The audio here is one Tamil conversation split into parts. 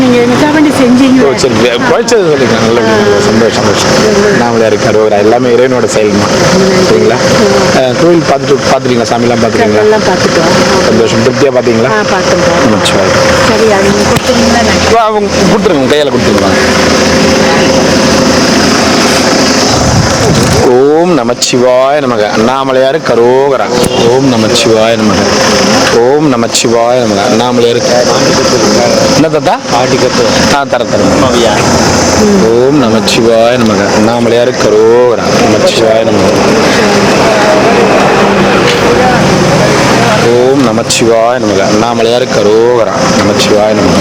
நீங்கள் எனக்காக வேண்டி செஞ்சீங்க. சரி குறைச்சது சொல்லிக்கலாம். நல்ல சந்தோஷம் அண்ணாமலையார் கரோகரா எல்லாமே இறைவனோட செயல்மா. சரிங்களா? கோவில் பார்த்துட்டீங்களா? சாமிலாம் பார்த்துட்டீங்களா? எல்லாம் பார்த்துட்டோம். சந்தோஷம். திருப்தியாக பார்த்தீங்களா? பார்த்துட்டோம். சரி, அது நீங்கள் கொடுத்துருங்களா? அவங்க கொடுத்துருங்க, கையால் கொடுத்துருங்க. ஓம் நமச்சிவாய நமக. அண்ணாமலையார் கரோகரா. ஓம் நமச்சிவாய நமக. ஓம் நமச்சிவாய நமக. அண்ணாமலையார் என்ன தாத்தா ஆட்டிக்கத்து தரேன். ஓம் நமச்சிவாய நமக. அண்ணாமலையார் கரோகரா. நமச்சிவாய நமக. ஓம் நமச்சிவாய நமக. அண்ணாமலையார் கரோகரா. நமச்சிவாய நமக.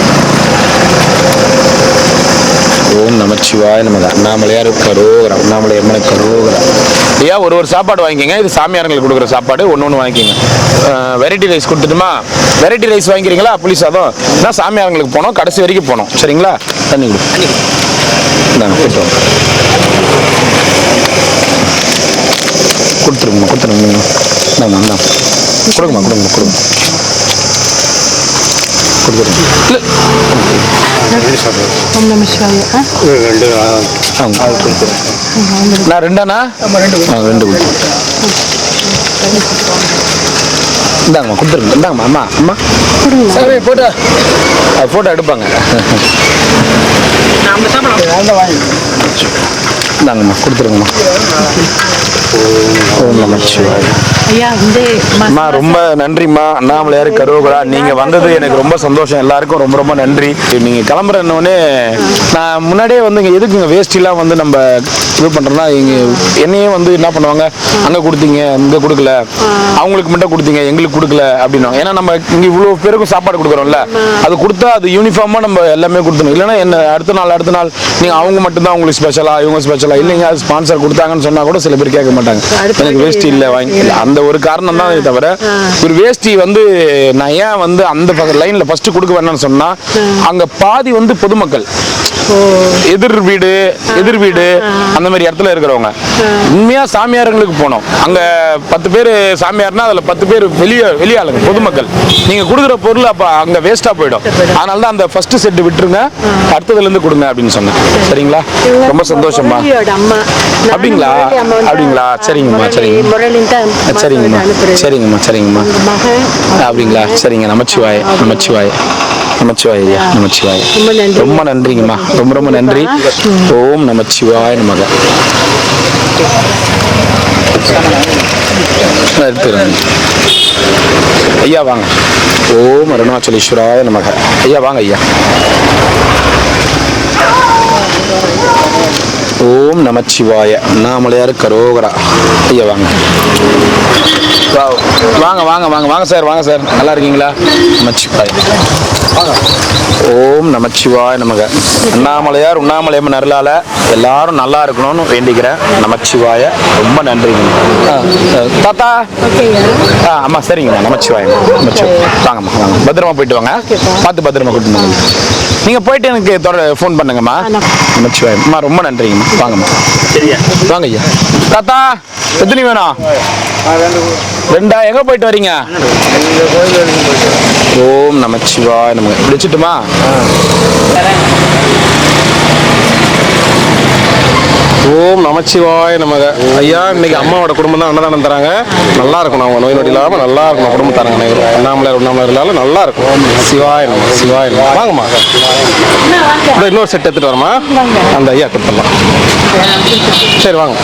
ஓம் நமச்சிவாய நமக. அண்ணாமலையார் கரோகரா. அண்ணாமலை அம்மனை கரோகரா. ஐயா ஒரு சாப்பாடு வாங்கிக்கோங்க. இது சாமியாரங்களுக்கு கொடுக்குற சாப்பாடு. ஒன்று வாங்கிக்கோங்க. வெரைட்டி ரைஸ் கொடுத்துட்டுமா? வெரைட்டி ரைஸ் வாங்கிக்கிறீங்களா? புளி சாதம் நான் சாமியாரங்களுக்கு போனோம், கடைசி வரைக்கும் போனோம். சரிங்களா? தண்ணி கொடுத்துருவோம். கொடுத்துருங்க. கொடுங்கம்மா. நான் ரெண்டாண்ணா? ரெண்டு இந்தாங்கம்மா கொடுத்துருங்க. இந்தாங்கம்மா. அம்மா ஃபோட்டோ எடுப்பாங்க. இந்தாங்கம்மா கொடுத்துருங்கம்மா. அம்மா ரொம்ப நன்றிம்மா. அண்ணாமலையார் கரோகரா. நீங்க வந்தது எனக்கு ரொம்ப சந்தோஷம். எல்லாருக்கும் ரொம்ப ரொம்ப நன்றி. நீங்க கிளம்புறன்னொடனே நான் முன்னாடியே வந்து இங்க எதுக்குங்க வேஸ்டிலாம் வந்து நம்ம இது பண்றோம்னா, இங்க என்னையே வந்து என்ன பண்ணுவாங்க, அங்க கொடுத்தீங்க இங்க கொடுக்கல, அவங்களுக்கு மட்டும் கொடுத்தீங்க எங்களுக்கு கொடுக்கல அப்படின்னா. ஏன்னா நம்ம இங்க இவ்வளவு பேருக்கும் சாப்பாடு கொடுக்குறோம்ல, அது கொடுத்தா அது யூனிஃபார்மா நம்ம எல்லாமே கொடுத்தணும். இல்லைன்னா என்ன அடுத்த நாள் நீங்க அவங்க மட்டும்தான் உங்களுக்கு ஸ்பெஷலா இவங்க ஸ்பெஷலா இல்லைங்க, அது ஸ்பான்சர் கொடுத்தாங்கன்னு சொன்னா கூட சில பேர் கேட்க மாட்டாங்க. எனக்கு வேஷ்டி இல்லை வாங்கி, அந்த ஒரு காரணம் தான் தவிர ஒரு வேஷ்டி வந்து நான் ஏன் வந்து அந்த லைன்ல ஃபர்ஸ்ட் கொடுக்க வேண்டாம்னு சொன்னா, அங்க பாதி வந்து பொதுமக்கள், எதிர் வீடு அந்த மாதிரி இடத்துல இருக்கிறவங்க. உண்மையா சாமியார்களுக்கு போனோம். அங்க 10 பேர் சாமியார்னா அதுல 10 பேர் வெளியாளுங்க பொதுமக்கள். நீங்க கொடுக்குற பொருள் அப்ப அங்க வேஸ்டா போயிடும். அதனால தான் அந்த ஃபர்ஸ்ட் செட் விட்டுருங்க, அடுத்ததுல இருந்து கொடுங்க அப்படின்னு சொன்னேன். சரிங்களா? ரொம்ப சந்தோஷமா. அப்படிங்களா? சரிங்கம்மா. அப்படிங்களா? சரிங்க. நமச்சிவாய ஐயா. நமச்சிவாய. ரொம்ப நன்றிங்கம்மா. ரொம்ப நன்றி. ஓம் நமச்சிவாய நமக. ஐயா வாங்க. ஓம் அருணாச்சலேஸ்வராய நமக. ஐயா வாங்க ஐயா. ஓம் நமச்சிவாய. அண்ணாமலையார் கரோகரா. ஐயா வாங்க. வாங்க சார். நல்லா இருக்கீங்களா? நமச்சிவாய. ஓம் நமச்சிவாய நமக. அண்ணாமலையார் உண்ணாமலையம்மன் அருளால எல்லாரும் நல்லா இருக்கணும்னு வேண்டிக்கிறேன். நமச்சிவாய. ரொம்ப நன்றிங்க தாத்தா. ஆமா சரிங்கம்மா. நமச்சிவாய. வாங்கம்மா. பத்திரமா போயிட்டு வாங்க. பார்த்து பத்திரமா கூட்டிட்டு வாங்க. நீங்க போயிட்டு எனக்கு ஃபோன் பண்ணுங்கம்மா. நமச்சிவாயம். அம்மா ரொம்ப நன்றிங்கம்மா. வாங்கம்மா. வாங்க ஐயா. தாத்தா எத்தனை வேணும்? 2. எங்க போயிட்டு வரீங்க? ஓம் நமச்சிவாய நமக. பிடிச்சிட்டுமா? ஓம் நமச்சிவாய நமக. ஐயா இன்னைக்கு அம்மாவோட குடும்பம் தான் அன்னதானம் தராங்க. நல்லா இருக்கணும், அவங்க நோய் நொடி இல்லாமல் நல்லா இருக்கணும். குடும்பம் தராங்க அண்ணாமலையார் இல்லாமல் நல்லா இருக்கும். சிவாய நமக. வாங்கம்மா. இன்னொரு செட் எடுத்துட்டு வரமா? அந்த ஐயா கொடுத்துடலாம். சரி வாங்க.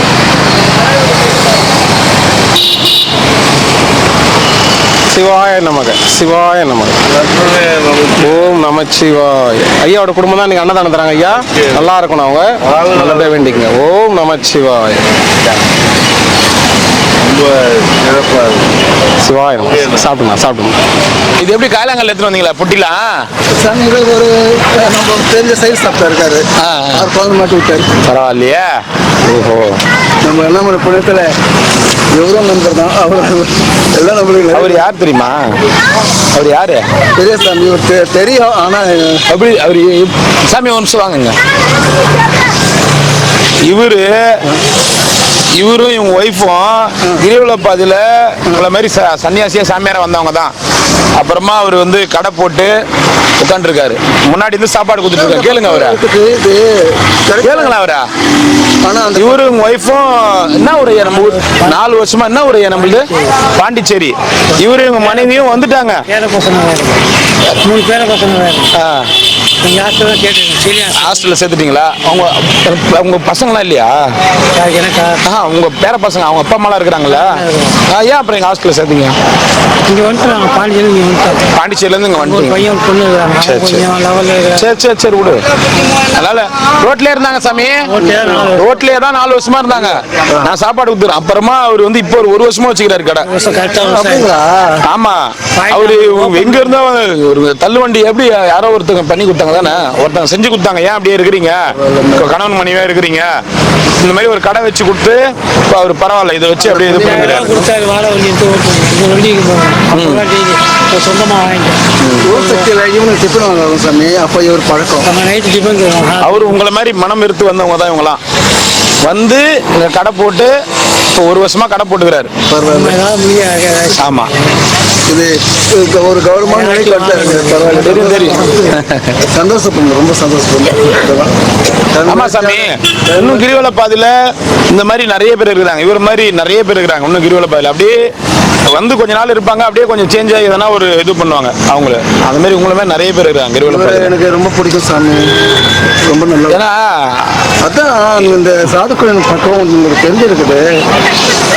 சிவாய நமக. ஓம் நமச்சிவாய. ஐயாவோட குடும்பம் தான் நீங்க அன்னதானம் தராங்க. ஐயா நல்லா இருக்கணும், அவங்க நல்லபடியா வேண்டிக்கங்க. ஓம் நமச்சிவாய. சிவாய சாப்பிடுங்க. இது எப்படி காயலாங்கல்ல எடுத்துட்டு வந்தீங்களா? புட்டிலாம் ஒரு நம்ம தெரிஞ்ச சைஸ் சாப்பிட்டா இருக்காரு. குழந்தை மாட்டி விட்டாரு. பரவாயில்லையே. ஓஹோ. நம்ம என்ன புண்ணியத்துல எவ்வளோ நண்பர் தான் எல்லாம் நம்மளுக்கு. அவர் யார் தெரியுமா? அவர் யாரு? பெரியசாமி தெரியும். ஆனா அப்படி அவரு சாமி ஒரு நிமிஷம் வாங்குங்க. இவரு இவரும் இவங்க ஒய்ஃபும் கிரிவல பாதையில உங்களை மாதிரி சன்னியாசியா சாமியாரா வந்தவங்க தான். அப்புறமா அவர் வந்து கடை போட்டு உட்காந்துருக்காரு. முன்னாடி இருந்து சாப்பாடு கொடுத்துட்டு இருக்காரு. கேளுங்க அவரை, கேளுங்களா அவரா. இவரு உங்க ஒய்ஃபும் என்ன ஒரு நம்ம 4 வருஷமா என்ன ஒரு நம்மளுது பாண்டிச்சேரி. இவரு இவங்க மனைவியும் வந்துட்டாங்க. பேர பசங்க வேறு 3 பேர பசங்க வேறு. ஹாஸ்டல்லாம் கேட்டுருக்கேன். ஹாஸ்டல்ல சேர்த்துட்டீங்களா? உங்க பசங்களாம் இல்லையா? எனக்கா? உங்க பேர பசங்க அவங்க அப்பா அம்மாலாம் இருக்கிறாங்களா? ஏன் அப்புறம் எங்க ஹாஸ்டல்ல சேர்த்தீங்க? இங்கே வந்துட்டாங்க. பாண்டிச்சேரி இங்கே வந்துட்டாங்க. பாண்டிச்சேரியிலேருந்து இங்கே வந்துட்டீங்க. பையன் பொண்ணு இருக்கிறாங்க. கொஞ்சம் லெவலில். சரி விடு. அதனால ரோட்லயே இருந்தாங்க சாமி. ரோட்லயே தான் 4 வருஷமா இருந்தாங்க. நான் சாப்பாடு கொடுத்துறேன். அப்புறமா அவர் வந்து இப்போ ஒரு வருஷமா வச்சுக்கிறாரு கடை. ஆமா, அவரு எங்க இருந்தா ஒரு தள்ளுவண்டி எப்படி யாரோ ஒருத்தங்க பண்ணி கொடுத்தாங்க தானே, ஒருத்தங்க செஞ்சு கொடுத்தாங்க. ஏன் அப்படியே இருக்கிறீங்க, கணவன் மனைவியா இருக்கிறீங்க, இந்த மாதிரி ஒரு கடை வச்சு கொடுத்து இப்போ அவர் பரவாயில்ல இதை வச்சு அப்படியே இது பண்ணிக்கிறாரு. கொடுத்தாரு வாழை வண்டி சொந்தமாக வாங்கிட்டேன். இவனுக்கு டிஃபன் வாங்க சாமி. அப்போ இவர் பழக்கம் நைட்டு டிஃபன். அவர் உங்களை மாதிரி மனம் எடுத்து வந்தவங்க தான் இவங்களாம். வந்து இங்க கடை போட்டு இப்போ 1 வருஷமா கடை போட்டுக்கிறாரு. ஆமா, இது ஒரு கௌரவமான நிலைக்கு பரவாயில்ல. தெரியும் தெரியும். சந்தோஷப்படுங்க, ரொம்ப சந்தோஷப்படுங்க. ஆமா சாமி, இன்னும் கிரிவல பாதையில இந்த மாதிரி நிறைய பேர் இருக்கிறாங்க. இவர் மாதிரி நிறைய பேர் இருக்கிறாங்க இன்னும் கிரிவல பாதையில. அப்படியே வந்து கொஞ்ச நாள் இருப்பாங்க, அப்படியே கொஞ்சம் சேஞ்ச் ஆகி எதனா ஒரு இது பண்ணுவாங்க அவங்கள. அந்த மாதிரி உங்களை மாதிரி நிறைய பேர் இருக்காங்க கிரிவல பாதையில. எனக்கு ரொம்ப பிடிக்கும் சாமி, ரொம்ப நல்லா. ஏன்னா அதான் இந்த சாதுக்குள்ள பக்கம் உங்களுக்கு தெரிஞ்சிருக்குது.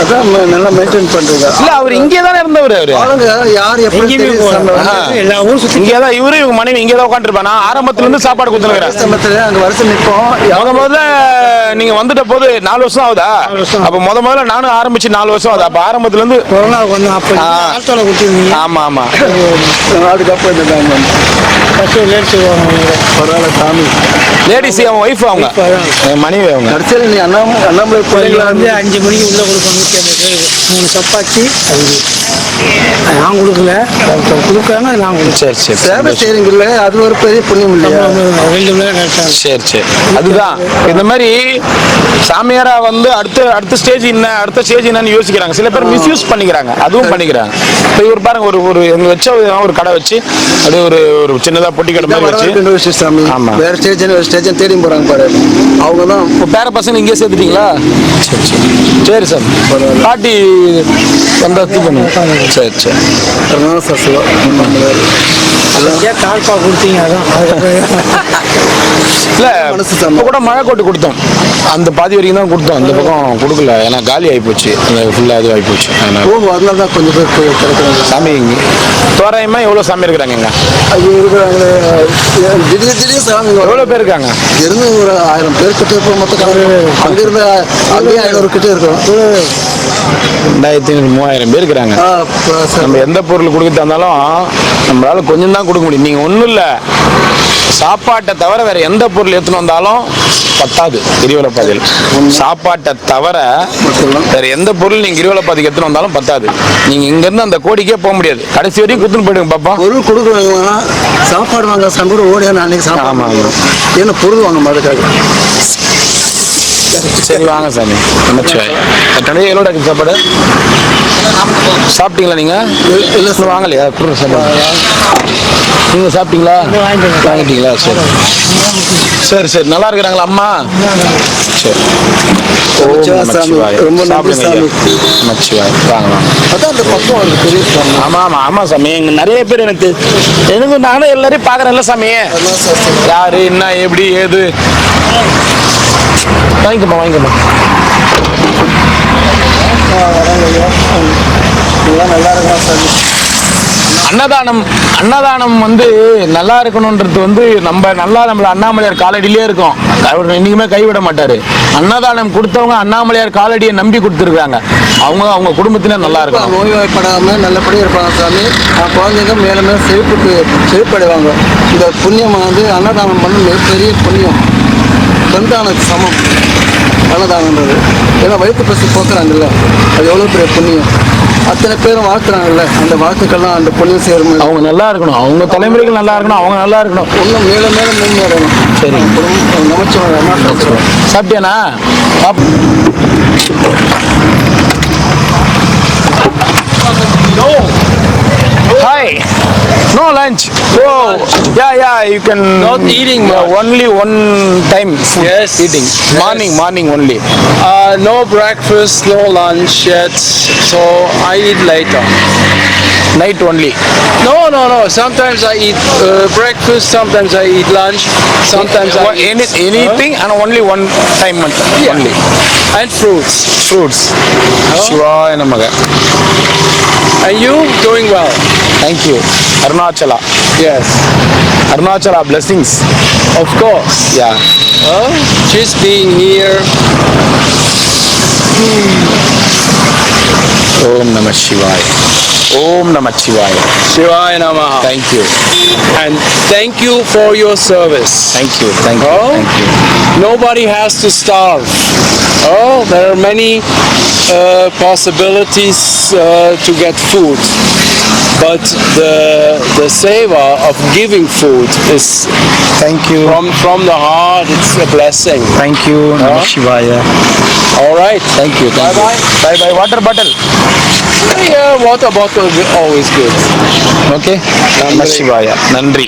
அதான் நல்லா மெயின்டைன் பண்றீங்க. இல்ல அவர் இங்கே தானே இருந்தவர். அவரு யார் எப்படி எல்லா ஊரும் சுற்றி இங்கே தான். இவரு இவங்க மனைவி இங்கே தான் உட்காந்துருப்பாங்க. நான் ஆரம்பத்துல இருந்து சாப்பாடு கொடுத்துருக்கிறேன். அங்க வருஷம் நிற்போம். முதல்ல நீங்க வந்துட்ட போது 4 வருஷம் ஆகுதா? அப்ப முதல்ல நானும் ஆரம்பிச்சு 4 வருஷம் ஆகுது. அப்ப ஆரம்பத்துல இருந்து கொரோனா கொஞ்சம் ஆமா ஆமா. அதுக்கப்புறம் பரவாயில்ல சாமி. லேடிஸ் அவன் ஒய்ஃப், அவங்க மனைவி. அவங்க கடைசியில் நீ அண்ணாமலை கோயிலில் வந்து 5 மணிக்கு உள்ள கொடுப்போம். 150 பேருக்கு 3 சப்பாத்தி. நான் கொடுக்கல, கொடுக்குறாங்க. நான் சரி சேவை செய்றீங்கல்ல, அது ஒரு பெரிய புண்ணியம் இல்லையா? 2 மணி நேரம். சரி அதுதான். இந்த மாதிரி சாமியாரா வந்து அடுத்த ஸ்டேஜ் என்னன்னு யோசிக்கிறாங்க. சில பேர் மிஸ்யூஸ் பண்ணிக்கிறாங்க, அதுவும் பண்ணிக்கிறாங்க. இப்போ இவர் பாருங்க, ஒரு எங்க வச்ச ஒரு கடை வச்சு அப்படியே ஒரு சின்னதா பொட்டி கடை மாதிரி வச்சு. ஆமா, வேற ஸ்டேஜ் தேடி போறாங்க பாரு. அவங்க தான் இப்போ பேர பசங்க இங்கே சேர்த்துட்டீங்களா? சரி சார். பாட்டி வந்தா பண்ணுங்க. சரி கால்பா கொடுத்தீங்க. இல்ல இப்போ கூட மழை கோட்டு கொடுத்தோம். அந்த பாதி வரைக்கும் தான் கொடுத்தோம். அந்த பக்கம் கொடுக்கல, ஏன்னா காலி ஆகி போச்சு. ஃபுல்லா இது ஆகி போச்சு. அதனால தான் கொஞ்சம் பேர் கிடைக்கிறாங்க. சாமி தோராயமா எவ்வளோ சாமி இருக்கிறாங்க? திடீர் சாமி எவ்வளோ பேர் இருக்காங்க? இருந்து ஒரு 1000 பேர் கிட்ட இருப்போம். மொத்தம் அங்கிருந்து 500 கிட்ட இருக்கும். 2500 3000 பேர் இருக்கிறாங்க. நம்ம எந்த பொருள் கொடுக்க தந்தாலும் நம்மளால கொஞ்சம் தான் கொடுக்க முடியும். நீங்க ஒன்றும் இல்லை, சாப்பாட்டை தவிர வேற எந்த பொருள் எடுத்துன்னு வந்தாலும் பத்தாது. கிரிவல பாதையில் சாப்பாட்டை தவிர வேற எந்த பொருள் நீங்க கிரிவல பாதைக்கு எடுத்துன்னு வந்தாலும் பத்தாது. நீங்க இங்க இருந்து அந்த கோடிக்கே போக முடியாது. கடைசி வரைக்கும் குத்துன்னு போயிடுங்க பாப்பா. பொருள் கொடுக்குறாங்க, சாப்பாடு வாங்க சம்பூர் ஓடியா அன்னைக்கு சாப்பாடு. ஆமா ஏன்னா பொருள் வாங்க மாட்டுக்காக. சரி வாங்க சாமி. எவ்வளோ சாப்பாடு சாப்பிட்டீங்களா நீங்க? இல்லை சார் வாங்கலையா? நீங்க சாப்பிட்டீங்களா? வாங்கிட்டீங்களா? சரி நல்லா இருக்கிறாங்களா அம்மா? சரி. ரொம்ப நன்றி சாமி. ஆமா சாமி. நிறைய பேர் எனக்கு நானும் எல்லாரையும் பாக்குறேன்ல சாமி. யாரு என்ன எப்படி ஏது வாங்கிக்கமா. நல்லா இருக்கலாம் சாமி. அன்னதானம் வந்து நல்லா இருக்கணும்ன்றது வந்து நம்மள அண்ணாமலையார் காலடியிலே இருக்கும். அவர் என்னைக்குமே கைவிட மாட்டாரு. அன்னதானம் கொடுத்தவங்க அண்ணாமலையார் காலடியை நம்பி கொடுத்துருக்காங்க. அவங்க குடும்பத்திலே நல்லா இருக்கும். நோய்வாய்ப்படாம நல்லபடியாக இருப்பாங்க சாமி. குழந்தைங்க மேல மேல செழிப்படைவாங்க. இந்த புண்ணியம் வந்து அன்னதானம் பண்ண மிகப்பெரிய புண்ணியம். சந்தானத்துக்கு சமம் அன்னதானன்றது. ஏன்னா வயிற்று பசி போக்குறாங்கல்ல, அது எவ்வளோ பெரிய புண்ணியம். அத்தனை பேரும் வாழ்த்துறாங்கல்ல, அந்த வாழ்த்துக்கள்லாம் அந்த புண்ணியம் சேரும். அவங்க நல்லா இருக்கணும், அவங்க தலைமுறைகள் நல்லா இருக்கணும், அவங்க நல்லா இருக்கணும். இன்னும் மேல மேல முன்னேறணும். சரி. நமச்சிவாய Arunachalam. சாப்பிட்டியாண்ணா? Hi. No lunch. Oh, yeah. You can. Not eating much. Only one time. Food. Yes. Eating. Yes. Morning only. No breakfast, no lunch yet, so I eat later. Night only. No. Sometimes I eat breakfast, sometimes I eat lunch, sometimes I eat Anything and only one time Yeah. only. and fruits. Fruits. Shivaya Namaga. And you doing well? Thank you. Arunachala. Yes, Arunachala blessings. of course. Yeah. Just being here. Om Namah Shivaya. Om Namah Shivaya. Shivaya Namaha. Thank you. And thank you for your service. Thank you. Thank you. Oh. Thank you. Nobody has to starve. Oh, there are many possibilities to get food, but the savor of giving food is Thank you. from the heart. It's a blessing. Thank you. Namah Shivaya. All right. Thank you. Thank you. Bye-bye. Bye. Water bottle. Yeah, water bottle is always good. Okay. Namah Shivaya. Nandri.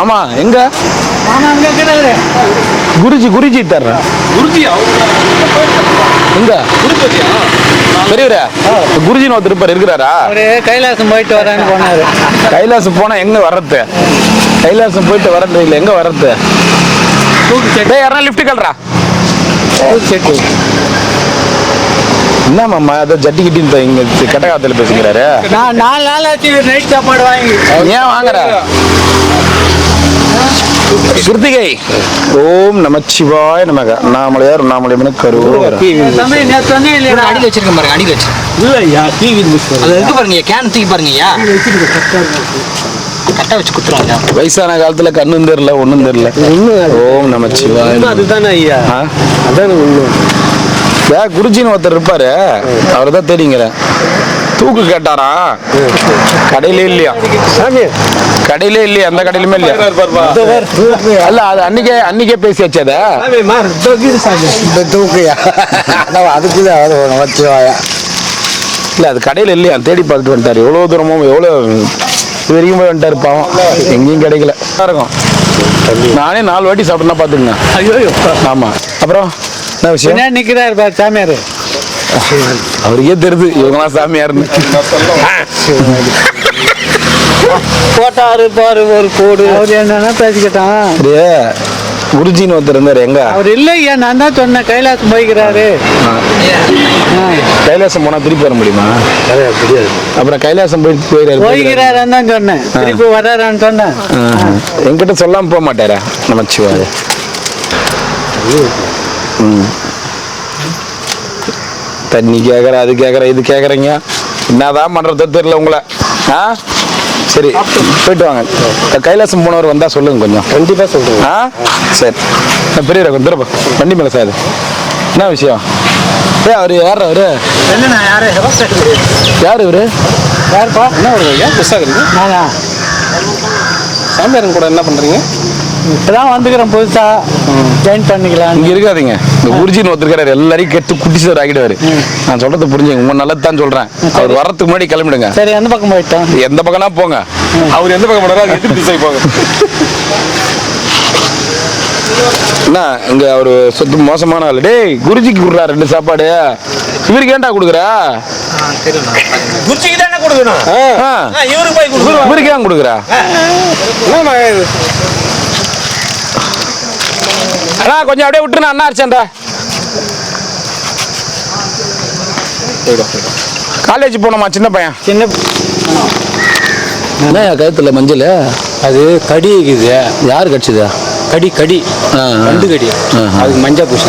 ஆமா எங்க குருஜி தர்றேன் எங்க பெரியவரா குருஜின்னு ஒருத்தர் இருப்பார் இருக்கிறாரா? அவரு கைலாசம் போயிட்டு வரேன்னு போனாரு. கைலாசம் போனா எங்க வர்றது? கைலாசம் போயிட்டு வரது இல்லை, எங்க வர்றது? டேய் யாரா லிஃப்ட் கல்றா செட்டு என்ன மாமா அதை ஜட்டி கிட்டின்னு இங்க கட்டகாலத்தில் பேசுகிறாரு. நான் 4 நாள் ஆச்சு நைட் சாப்பாடு வாங்கி. ஏன் வாங்குற? கிருத்திகை. ஓம் நமச்சிவாய நமக. நாமளையார் நாமளையமனு கருவோம். தம்பி நேத்து சொன்னே இல்லையா? அடியில் வச்சிருக்கேன் பாருங்க, அடியில் வச்சு இல்ல ஐயா டிவி அது இருக்கு பாருங்க, கேன் தூக்கி பாருங்க ஐயா, கரெக்டாக வச்சு குத்துருவாங்க. வயசான காலத்துல கண்ணும் தெரியல ஒண்ணும் தெரியல. ஓம் நமச்சிவாய. அதுதானே ஐயா, ஆ? அதானே உண்மை. குருஜின்னு ஒருத்தர் இருப்பாரு, அவரை தான் தேடிங்கிறேன். தூக்கு கேட்டாரா? கடையிலே இல்லையா? கடையிலே இல்லையா? அந்த கடையிலுமே இல்லையா? அல்ல அது அன்னைக்கே பேசியாச்சு. அத தூக்கையா அதுக்குதான் இல்ல, அது கடையில இல்லையா? தேடி பார்த்துட்டு வந்துட்டாரு. எவ்வளவு தூரமும் எவ்வளவு இது வரைக்கும் போய் வந்துட்டாரு. பாவம் எங்கேயும் கிடைக்கல இருக்கும். நானே 4 வாட்டி சாப்பிட்டேன்னா பாத்துக்கங்க. ஐயோ ஆமா. அப்புறம் என்ன விஷயம்? நிக்கிறாரு பாரு சாமியாரு. அவருக்கே தெரியுது இவங்களாம் சாமியாருன்னு. போட்டாரு பாரு ஒரு கோடு. அவர் என்னன்னா பேசிக்கிட்டான். குருஜின்னு ஒருத்தர் இருந்தாரு. எங்க அவர் இல்லையா? நான் தான் சொன்னேன் கைலாசம் போய்க்கிறாரு. கைலாசம் போனா திருப்பி வர முடியுமா? அப்புறம் கைலாசம் போய்கிறாருன்னு தான் சொன்னேன். திருப்பி வர்றாரான்னு சொன்னேன். என்கிட்ட சொல்லாம போக மாட்டாரா? நமச்சிவாய. தண்ணி கேட்குற, அது கேட்குற, இது கேட்குறீங்க. என்னதான் பண்ணுறது தெரியல உங்களை. சரி போயிட்டு வாங்க. கைலாசம் போனவர் வந்தா சொல்லுங்க கொஞ்சம். கண்டிப்பா சொல்றேன். சரி பெரிய கொஞ்சம் திரும்ப வண்டி மேலே சார். என்ன விஷயம்? அவரு யார்? அவரு யார்? இவரு யாருப்பா? என்ன வருவீங்க? புதுசாக நானா சாமியாரன் கூட என்ன பண்றீங்க? இப்பதான் வந்துக்கிறேன், புதுசா ஜாயின் பண்ணிக்கலாம். இங்க இருக்காதீங்க. இந்த குருஜின்னு ஒருத்தருக்காரு, எல்லாரையும் கெட்டு குட்டிச்சவர் ஆகிடுவாரு. நான் சொல்றது புரிஞ்சுங்க, உங்க நல்லது தான் சொல்றேன். அவர் வர்றதுக்கு முன்னாடி கிளம்பிடுங்க. சரி, எந்த பக்கம் போயிட்டோம்? எந்த பக்கம்னா போங்க. அவர் எந்த பக்கம் போனாரோ எதிர்த்து திசை போங்க. என்ன இங்க அவரு சொத்து மோசமான ஆளு. டேய் குருஜிக்கு குடுறா 2 சாப்பாடு. இவருக்கு ஏன்டா கொடுக்குறா? குருஜிக்கு தானே கொடுக்கணும். இவருக்கு போய் கொடுக்கணும். இவருக்கு ஏன் கொடுக்குறா? அண்ணா கொஞ்சம் அப்படியே விட்டுருண்ணா. அண்ணா அரிச்சேன்டா. காலேஜ் போனோமா சின்ன பையன்? சின்ன என்ன கழுத்துல மஞ்சள்? அது கடி இருக்குது. யார் கடிச்சதா? கடி ரெண்டு கடி. அதுக்கு மஞ்சள் பூசி.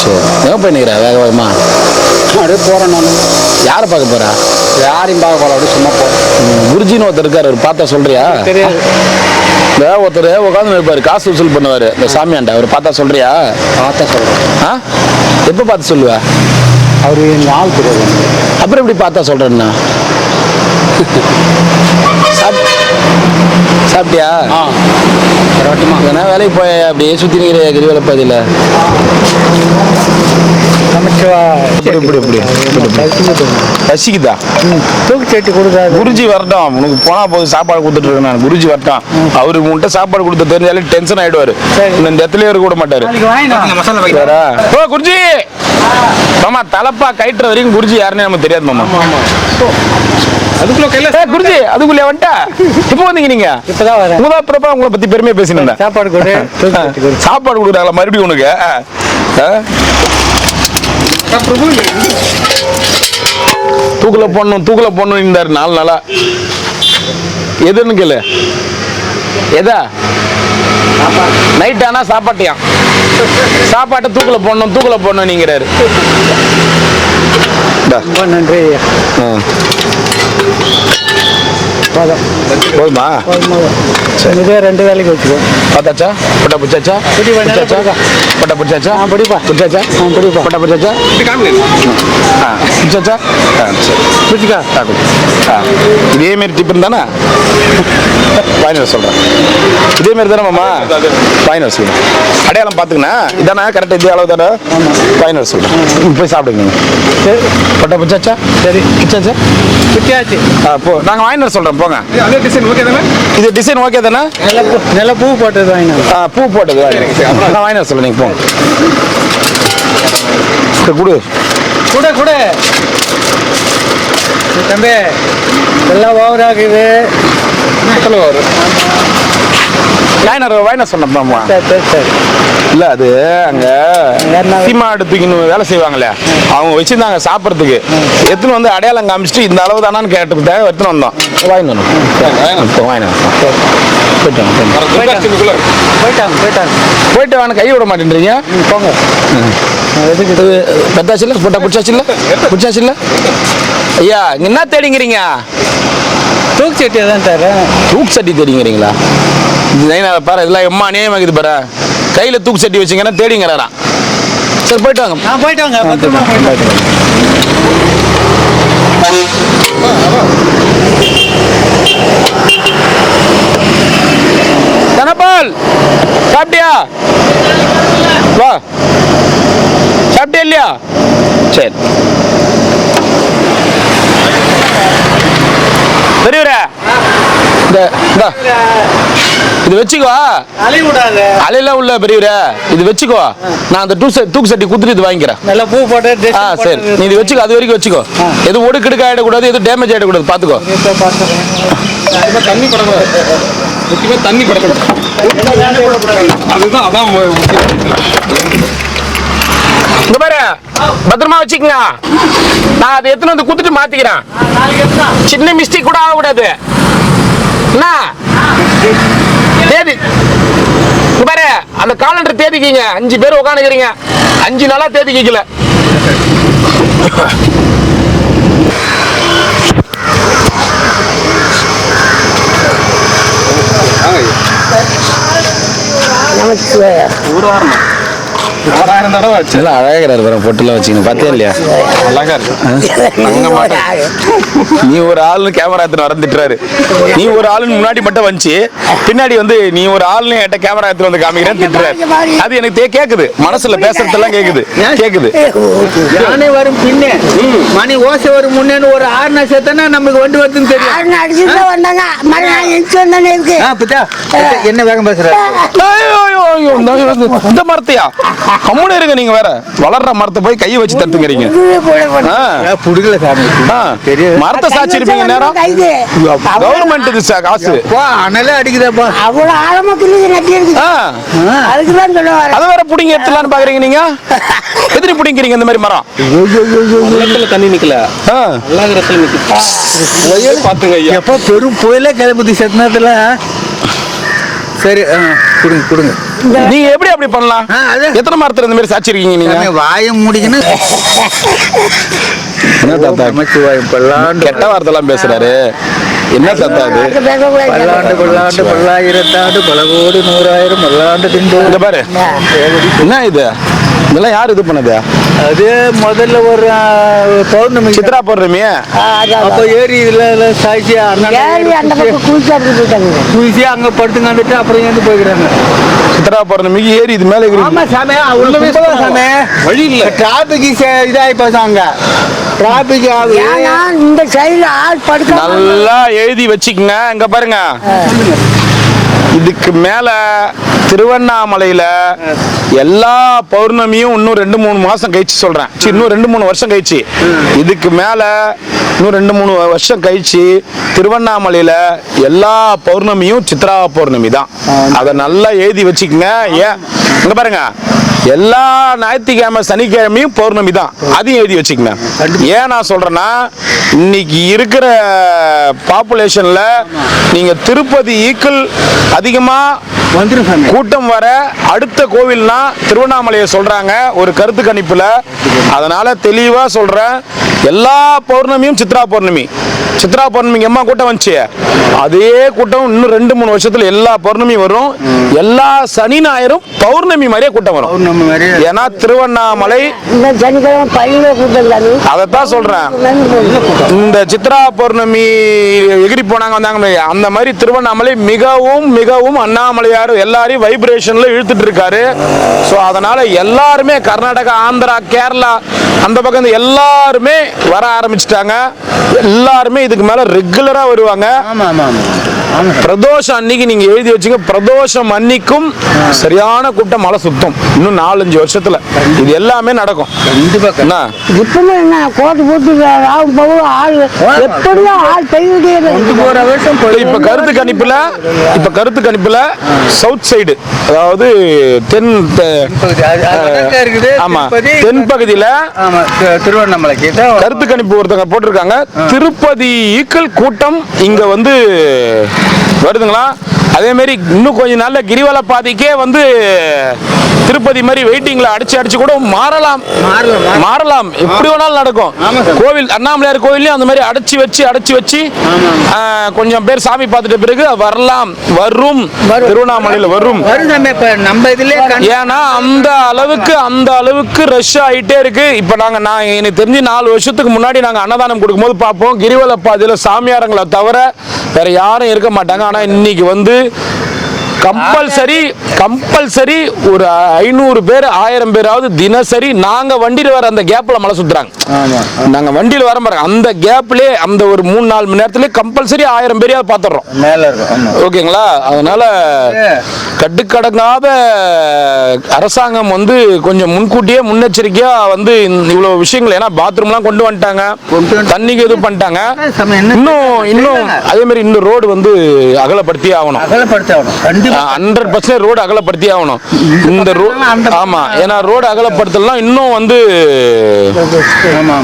சரி எங்கே போய் வேக வேகமா அப்படியே போகிறேன். நான் யாரை பார்க்க போறா? யாரையும் பார்க்க போகிறேன், அப்படியே சும்மா போகிறேன். குருஜின்னு ஒருத்தர் இருக்காரு, அவர் பார்த்தா சொல்றியா? தெரியாது. ஒருத்தர் உட்காந்து இருப்பாரு, காசு வசூல் பண்ணுவாரு, இந்த சாமியாண்ட. அவர் பார்த்தா சொல்றியா? பார்த்தா சொல்கிறேன். எப்போ பார்த்து சொல்லுவ? அவரு எனக்கு ஆள் தெரியாது. அப்புறம் எப்படி பார்த்தா சொல்றேன்னா சாப்பிட்டியா? ஏன்னா வேலைக்கு போய் அப்படியே சுற்றி நிற்கிற கிரிவல பாதியில் பசிக்குதா? தூக்கு சட்டி கொடுக்காது. குருஜி வரட்டும், உனக்கு போனா போது சாப்பாடு கொடுத்துட்டு இருக்கேன் நான். குருஜி வரட்டும், அவரு உன்கிட்ட சாப்பாடு கொடுத்த தெரிஞ்சாலே டென்ஷன் ஆயிடுவாரு. இந்த இடத்துல இருக்க கூட மாட்டாரு. ஓ குருஜி மாமா, தலப்பா கயிற்ற வரைக்கும் குருஜி யாருன்னு நமக்கு தெரியாது மாமா. குருஜி அதுக்குள்ள வந்துட்டா இப்ப வந்தீங்க நீங்க? இப்பதான் வரேன். உங்களை பத்தி பெருமையா பேசினேன். சாப்பாடு கொடு. சாப்பாடு கொடுக்குறாங்களா மறுபடியும் உனக்கு? தூக்குல போடணும் இருந்தாரு 4 நாளா. எதுன்னு கேளு. எதா நைட் ஆனா சாப்பாட்டியா? சாப்பாட்டை தூக்குல போடணும் நீங்கிறாரு. ரொம்ப நன்றி. போதுமா? இதே 2 வேலைக்கு வச்சுக்கோ. பார்த்தாச்சா? பட்டா பிடிச்சாச்சா? பட்டா பிடிச்சாச்சா? படிப்பா பிடிச்சாச்சா? படிப்பா. பட்டா பிடிச்சாச்சா? பிடிச்சாச்சா? பிடிச்சிக்கா. இதே மாரி டிஃபன் தானே வாங்கிட்டு சொல்றேன். இதே மாதிரி தானே மாமா வாங்கிட்டு சொல்றேன். அடையாளம் பார்த்துக்கண்ணா இதானே கரெக்டாக இதே அளவு தானே வாங்கிட்டு சொல்றேன். போய் சாப்பிடுங்க. பட்டா பிடிச்சாச்சா? சரி பிடிச்சாச்சா? பிடிச்சாச்சு. போ நாங்கள் வாங்கிட்டு சொல்கிறோம் போங்க. இது டிசைன் ஓகே தானே? நல்ல பூ போட்டது வாங்கினா. பூ போட்டது நான் வாங்கிட்டு சொல்ல. நீங்கள் போங்க. கொடு கூட கூட தம்பி எல்லாம் ஓவர் ஆகுது. வாங்கின சொன்னோம். சரி. இல்ல அது அங்க சீமாடு தூக்கின்னு வேலை செய்வாங்களே அவங்க வச்சிருந்தாங்க சாப்பிட்றதுக்கு. எத்தனை வந்து அடையாளம் காமிச்சிட்டு இந்த அளவு தானான்னு கேட்டதுக்காக எத்தனை வந்தோம். போயிட்டு வாங்க. கை விட மாட்டேன்றீங்க. போங்க. பெத்தாச்சு போட்டா பிடிச்சாச்சு இல்ல ஐயா? என்ன தேடிங்கிறீங்க? தூக்கு சட்டியை தான் தரேன். தூக்கு சட்டி தேடிங்கிறீங்களா? பாரு இதெல்லாம் எம்மா அநியாயமாக்குது பாரு. கையில தூக்கு சட்டி வச்சிங்கன்னா தேடிங்கிறாரா? சரி போயிட்டு வாங்க. போயிட்டு வாங்க. பத்திரமா போயிட்டு வாங்க. தனபால் சாப்பிட்டியா? வா சாப்பிட்டியா இல்லையா? சரி பெரியவரே இது வச்சுக்கோ. அலையெல்லாம் உள்ள பெரியவரே இது வச்சுக்கோ. நான் அந்த தூக்கு சட்டி குத்துட்டு இது வாங்கிக்கிறேன். நல்லா பூ போட்டு. சரி நீ இது வச்சுக்கோ. அது வரைக்கும் வச்சுக்கோ. எது ஒடுக்கெடுக்க ஆயிடக்கூடாது, எது டேமேஜ் ஆயிடக்கூடாது பாத்துக்கோ. தண்ணி படக்கூடாது. முக்கியமா தண்ணி படக்கூடாது. அதுதான் அதான் இந்த பாரு பத்திரமா வச்சுக்கங்க. நான் அதை எத்தனை வந்து குத்துட்டு மாத்திக்கிறேன். சின்ன மிஸ்டேக் கூட ஆகக்கூடாது. என்ன தேதி பாரு அந்த காலண்டர் தேதிக்கிங்க. 5 பேர் உட்காந்துக்கிறீங்க. 5 நாளா தேதிக்கல. ஒரு வாரம் 6000 தடவை வச்சு அழகாரு பொட்டுலாம் வச்சுக்கணும். பாத்தியா இல்லையா? அழகா இருக்கு. நீ ஒரு ஆளு கேமரா எடுத்து வரந்துட்டுறாரு. நீ ஒரு ஆளுன்னு முன்னாடி மட்டும் வந்துச்சு, பின்னாடி வந்து நீ ஒரு ஆளுன்னு என்கிட்ட கேமரா எடுத்து வந்து காமிக்கிறேன்னு திட்டுறாரு. அது எனக்கு கேக்குது, மனசுல பேசுறதெல்லாம் கேக்குது. யானை வரும் பின்னே மணி ஓசை வரும் முன்னேன்னு ஒரு 6 நட்சத்திரம்னா நமக்கு வண்டி வருதுன்னு தெரியும். என்ன வேகம் பேசுற? இந்த மரத்தையா கம்முன்னு இருங்க. நீங்க வேற வளர்ற மரத்தை போய் கையை வச்சு தட்டுங்கிறீங்க. மரத்தை சாட்சி இருப்பீங்க நேரம். கவர்மெண்ட் காசு அனலே அடிக்குதாப்பா. அவ்வளவு ஆழமா அதுக்குதான் சொல்லுவாரு. அதை வேற புடிங்க எடுத்துலான்னு பாக்குறீங்க நீங்க. எதிரி புடிங்கிறீங்க இந்த மாதிரி மரம். தண்ணி நிக்கல. பாத்துங்க எப்ப பெரும் புயலே கிளம்புது சத்தனத்துல. சரி கொடுங்க. நீங்க எப்படி அப்படி பண்ணலாம்? எத்தனை மரத்துல இந்த மாதிரி சாட்சி இருக்கீங்க நீங்க? வாயை முடிக்கணும். என்ன தாத்தா கெட்ட வார்த்தைலாம் பேசுறாரு? என்ன தாத்தா அது? பல்லாண்டு பல்லாயிரத்தாண்டு பல கோடி 100,000 பல்லாண்டு திண்டு. பாரு என்ன இது? இதெல்லாம் யார் இது பண்ணது? அது முதல்ல ஒரு பௌர்ணமி சித்ரா பௌர்ணமி. அப்போ ஏரி இதுல சாய்ச்சி அந்த பக்கம் குளிச்சு அப்படி போயிட்டாங்க. குளிச்சு அங்க படுத்துங்க வந்துட்டு அப்புறம் ஏந்து போய்க்கிறாங்க. சித்ரா பௌர்ணமிக்கு ஏறி இது மேலே சாமி சாமி வழி இல்ல, டிராபிக் இதாகி போச்சாங்க. டிராபிக் இந்த சைடுல ஆள் படுக்க நல்லா எழுதி வச்சுக்கங்க. இங்க பாருங்க, இதுக்கு மேல திருவண்ணாமலையில எல்லா பௌர்ணமியும் இன்னும் 2-3 மாசம் கழிச்சு சொல்றேன், இன்னும் 2-3 வருஷம் கழிச்சு, இதுக்கு மேல இன்னும் 2-3 வருஷம் கழிச்சு திருவண்ணாமலையில எல்லா பௌர்ணமியும் சித்ரா பௌர்ணமி தான். அதை நல்லா எழுதி வச்சுக்கங்க. ஏன் இங்க பாருங்க, எல்லா ஞாயிற்றுக்கிழமை சனிக்கிழமையும் பௌர்ணமி தான், அதையும் எழுதி வச்சுக்கங்க. ஏன் நான் சொல்றேன்னா, இன்னைக்கு இருக்கிற பாப்புலேஷன்ல நீங்க திருப்பதி ஈக்குவல் அதிகமா கூட்டம் வர அடுத்த கோவில்னா திருவண்ணாமலையை சொல்றாங்க ஒரு கருத்து கணிப்புல. அதனால தெளிவா சொல்றேன், எல்லா பௌர்ணமியும் சித்ரா பௌர்ணமி. சித்ரா பௌர்ணமிக்கு எம்மா கூட்டம் வந்துச்சு, அதே கூட்டம் இன்னும் 2-3 வருஷத்துல எல்லா பௌர்ணமி வரும். எல்லா சனி ஞாயிறும் பௌர்ணமி மாதிரியே கூட்டம் வரும். ஏன்னா திருவண்ணாமலை அதைத்தான் சொல்றேன். இந்த சித்ரா பௌர்ணமி எகிரி போனாங்க வந்தாங்க, அந்த மாதிரி திருவண்ணாமலை மிகவும் மிகவும் அண்ணாமலையார் எல்லாரையும் வைப்ரேஷன்ல இழுத்துட்டு இருக்காரு. ஸோ அதனால எல்லாருமே கர்நாடகா, ஆந்திரா, கேரளா அந்த பக்கம் எல்லாருமே வர ஆரம்பிச்சிட்டாங்க. எல்லாருமே இதுக்கு மேல ரெகுலரா வருவாங்க. பிரதோஷம் அன்னைக்கு நீங்க எழுதி வச்சுங்க, பிரதோஷம் அன்னைக்கும் சரியான கூட்டம், மலை சுத்தம். இன்னும் 4-5 வருஷத்துல இது எல்லாமே நடக்கும். இப்பவுமே என்ன கோட்டு போட்டு இப்ப கருத்து கணிப்புல சவுத் சைடு, அதாவது தென்பகுதியில திருவண்ணாமலை கருத்து கணிப்பு ஒருத்தங்க போட்டிருக்காங்க, திருப்பதி ஈக்குவல் கூட்டம் இங்க வந்து வருதுங்களா. அதே மாதிரி இன்னும் கொஞ்ச நாள்ல கிரிவல பாதைக்கே வந்து திருப்பதி மாதிரி வெயிட்டிங்ல அடிச்சு கூட மாறலாம். எப்படி வேணாலும் நடக்கும். கோவில் அண்ணாமலையார் கோவிலையும் அந்த மாதிரி அடைச்சி வச்சு கொஞ்சம் பேர் சாமி பார்த்துட்ட பிறகு வரும் திருவண்ணாமலையில வரும். ஏன்னா அந்த அளவுக்கு ரஷ் ஆயிட்டே இருக்கு. இப்ப நான் எனக்கு தெரிஞ்சு 4 வருஷத்துக்கு முன்னாடி நாங்க அன்னதானம் கொடுக்கும்போது பார்ப்போம், கிரிவல பாதையில சாமியாரங்களை தவிர வேற யாரும் இருக்க மாட்டாங்க. ஆனா இன்னைக்கு வந்து கம்பல்சரி ஒரு 500 பேர் 1000 பேராவது தினசரி நாங்க வண்டியில வர அந்த கேப்ல மலை சுத்துறாங்க. நாங்க வண்டியில வர பாருங்க, அந்த கேப்லயே அந்த ஒரு 3-4 மணி நேரத்துல கம்பல்சரி 1000 பேரையாவது பாத்துறோம். ஓகேங்களா? அதனால கட்டுக்கடங்காத அரசாங்கம் வந்து கொஞ்சம் முன்கூட்டியே முன்னெச்சரிக்கையா வந்து இவ்வளவு விஷயங்கள், ஏன்னா பாத்ரூம்லாம் கொண்டு வந்துட்டாங்க, தண்ணிக்கு இது பண்ணிட்டாங்க. இன்னும் அதே மாதிரி இன்னும் ரோடு வந்து அகலப்படுத்தி ஆகணும். 100% ரோடு அகலப்படுத்தி ஆகணும். இந்த ஆமா, ஏன்னா ரோடு அகலப்படுத்தலாம் இன்னும் வந்து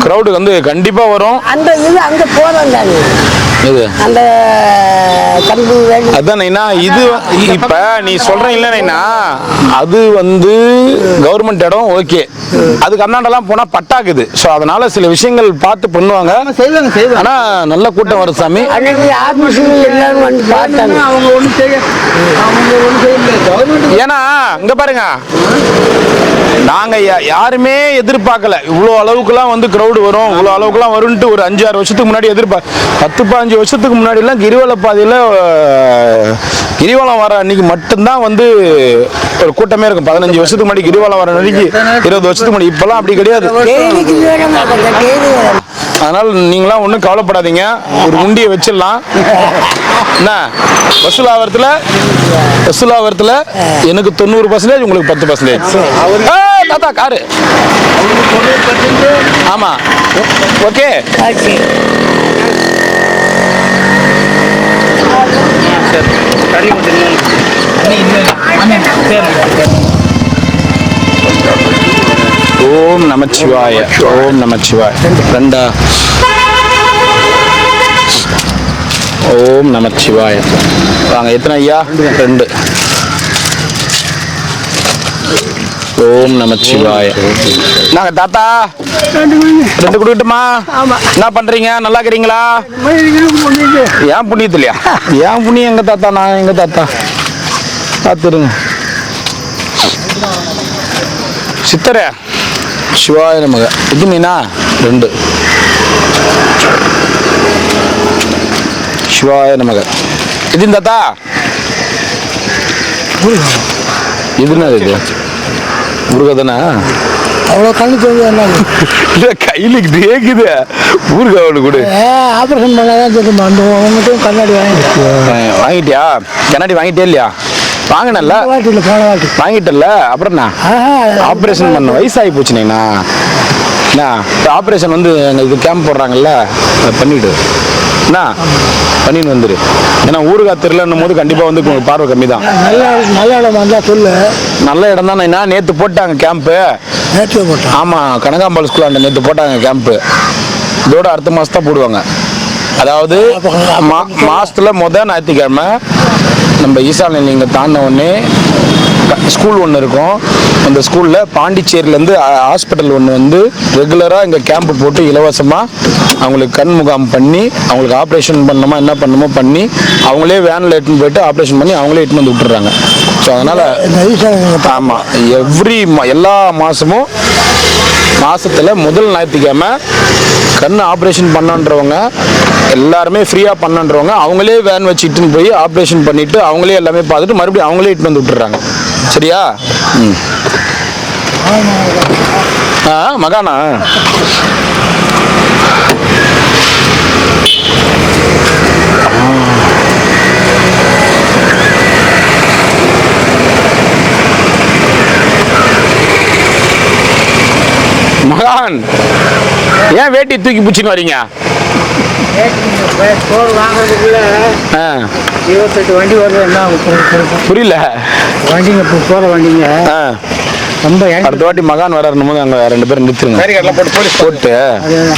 கிரௌடு வந்து கண்டிப்பா வரும். அங்க போறோம் அதான் இது இப்ப நீ சொல்றீங்களா, அது வந்து கவர்மெண்ட் இடம், ஓகே. அது கர்நாடகா போனா பட்டாக்குது. சோ அதனால சில விஷயங்கள் பார்த்து பண்ணுவாங்க. ஆனா நல்ல கூட்டம் வரும் சாமி. ஏன்னா இங்க பாருங்க, நாங்க யாருமே எதிர்பார்க்கல இவ்வளவு அளவுக்குலாம் வந்து கிரௌடு வரும், இவ்வளவு அளவுக்குலாம் வரும்ட்டு. ஒரு 5-6 வருஷத்துக்கு முன்னாடி 10-15 வருஷத்துக்கு முன்னாடி எல்லாம் கிரிவல பாதையில கிரிவலம் வர அன்னைக்கு மட்டும்தான் வந்து ஒரு கூட்டமே இருக்கும். 15 வருஷத்துக்கு முன்னாடி கிரிவலம் வர அன்னைக்கு, 20 வருஷத்துக்கு முன்னாடி. இப்பெல்லாம் அப்படி கிடையாது. அதனால நீங்களாம் ஒன்றும் கவலைப்படாதீங்க, ஒரு முண்டியை வச்சிடலாம். என்ன வசூலாவரத்தில் எனக்கு 90%, உங்களுக்கு 10%. தாத்தா காரு, ஆமா, ஓகே. ஓம் நமச்சிவாய, ஓம் நமச்சிவாய. ரெண்டா? ஓம் நமச்சிவாய. வாங்க, எத்தனை ஐயா? 2. ஓம் நமச்சிவாய. நாங்க தாத்தா 2 கொடுக்கட்டுமா? என்ன பண்றீங்க? நல்லா இருக்கிறீங்களா? ஏன் புண்ணியத்திலையா? ஏன் புண்ணியம் எங்க தாத்தா? நான் எங்க தாத்தா? பார்த்துருங்க. சித்தரே சிவாய நமக. இது மீனா 2. சிவாய நமக. இது தாத்தா இது என்ன இது முருகா தானே? அவ்வளோ கண்ணு தெரியும் என்ன இல்லை கையில் கேக்குது ஊருகா ஒன்று கொடு. ஆப்ரேஷன் பண்ணாதான் தெரியுமா அந்த மட்டும் கண்ணாடி வாங்கிட்டியா? கண்ணாடி வாங்கிட்டே இல்லையா? வாங்கினல்ல வாட்டில் போன வாட்டி வாங்கிட்டல. அப்புறம் என்ன ஆப்ரேஷன் பண்ண வயசாகி போச்சுண்ணா. என்ன ஆப்ரேஷன் வந்து இது கேம்ப் போடுறாங்கல்ல அதை பண்ணிவிடு. என்ன பண்ணின்னு வந்துடு. ஏன்னா ஊருகா தெரியலன்னும் போது கண்டிப்பாக வந்து பார்வை கம்மி தான். நல்ல இடம் வந்தால் சொல்லு. நல்ல இடம் தான். என்ன நேற்று போட்டாங்க கேம்ப்பு. நேற்று போட்டோம். ஆமாம் கனகாம்பாள் ஸ்கூலாண்ட நேற்று போட்டாங்க கேம்ப்பு. இதோட அடுத்த மாதம் தான் போடுவாங்க. அதாவது மாதத்தில் ஞாயிற்றுக்கிழமை நம்ம ஈசான லிங்கம் தாண்டின உடனே ஸ்கூல் ஒன்று இருக்கும். அந்த ஸ்கூலில் பாண்டிச்சேரியிலேருந்து ஹாஸ்பிட்டல் ஒன்று வந்து ரெகுலராக இங்கே கேம்ப்பு போட்டு இலவசமாக அவங்களுக்கு கண் முகாம் பண்ணி அவங்களுக்கு ஆப்ரேஷன் பண்ணணுமா என்ன பண்ணணுமோ பண்ணி அவங்களே வேனில் எட்டுன்னு போயிட்டு ஆப்ரேஷன் பண்ணி அவங்களே எட்டுன்னு வந்து விட்டுறாங்க. ஸோ அதனால் ஆமாம் எல்லா மாதமும் மாதத்தில் முதல் ஞாயிற்றுக்கிழமை கண் ஆப்ரேஷன் பண்ணன்றவங்க எல்லாருமே ஃப்ரீயாக பண்ணன்றவங்க அவங்களே வேன் வச்சு இட்டுன்னு போய் ஆப்ரேஷன் பண்ணிவிட்டு அவங்களே எல்லாமே பார்த்துட்டு மறுபடியும் அவங்களே இட்டுன்னு வந்து விட்டுறாங்க. சரியா? மகானா மகான் ஏன் வேட்டி தூக்கி பிடிச்சின்னு வரீங்க? வாங்குறதுக்குள்ள 28 வண்டி வருது. என்ன புரியல. வண்டிங்க இப்போ போகிற வண்டிங்க ரொம்ப. அடுத்த வாட்டி மகான் வர்றணும் போது அங்கே 2 பேரும் நிறுத்துருங்க போட்டு.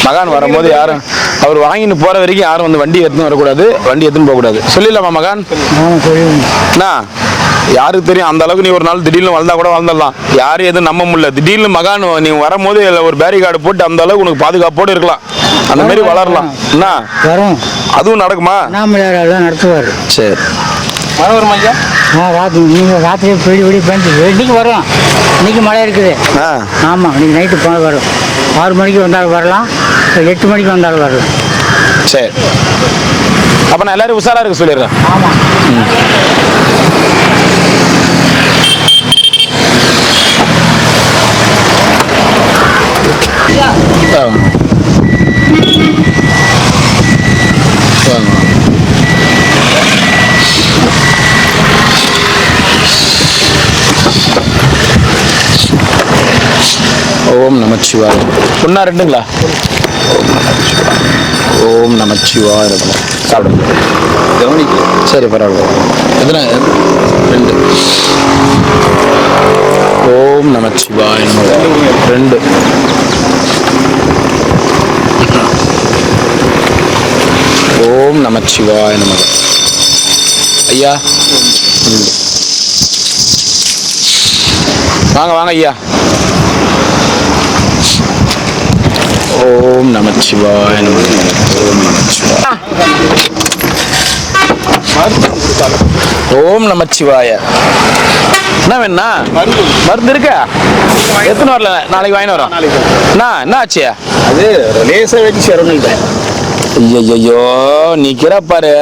மகான் வரும்போது யாரும் அவர் வாங்கின்னு போகிற வரைக்கும் யாரும் வந்து வண்டி எடுத்துன்னு வரக்கூடாது, வண்டி எடுத்துன்னு போகக்கூடாது. சொல்லிடலாமா மகான்? என்ன யாருக்கு தெரியும்? அந்த அளவுக்கு நீ ஒரு நாள் திடீர்னு வளர்ந்தா கூட வளர்ந்துடலாம். யாரும் எதுவும் நம்ப முடியல. திடீர்னு மகான் நீ வரும்போது ஒரு பேரிகார்டு போட்டு அந்த அளவுக்கு உனக்கு பாதுகாப்போடு இருக்கலாம். அந்த மாதிரி வளரலாம். என்ன வரும்? அதுவும் நடக்குமா? நடத்துவார். சரி. மழை வருமா ஐயா? நீங்கள் ராத்திரி விடி பண்ணிட்டு இன்னைக்கு வரும். இன்னைக்கு மழை இருக்குது. ஆமாம் இன்னைக்கு நைட்டு போன வரும். 6 மணிக்கு வந்தாலும் வரலாம், 8 மணிக்கு வந்தாலும் வரலாம். சரி. அப்போ நான் எல்லாரும் உஷாராக இருக்க சொல்லிடுறேன். ஆமாம். ஓம் நமச்சிவாய. ஒன்றா 2ங்களா? ஓம் நமச்சிவாய. சாப்பிடுங்க. சரி பரவாயில்ல. எத்தனை? 2. ஓம் நமச்சிவாய. 2. ஓம் நமச்சிவாய நமக. ஐயா வாங்க வாங்க ஐயா. ஓம் நமச்சிவாய நமக. ஓம் நமச்சிவாய. என்ன வேணா மருந்து இருக்கா? எத்தனை வரல? நாளைக்கு வாங்கிட்டு வரோம். என்ன ஆச்சு? அது லேசாக வச்சு சேரணும். ஐயோ நீ கிடப்பாரு.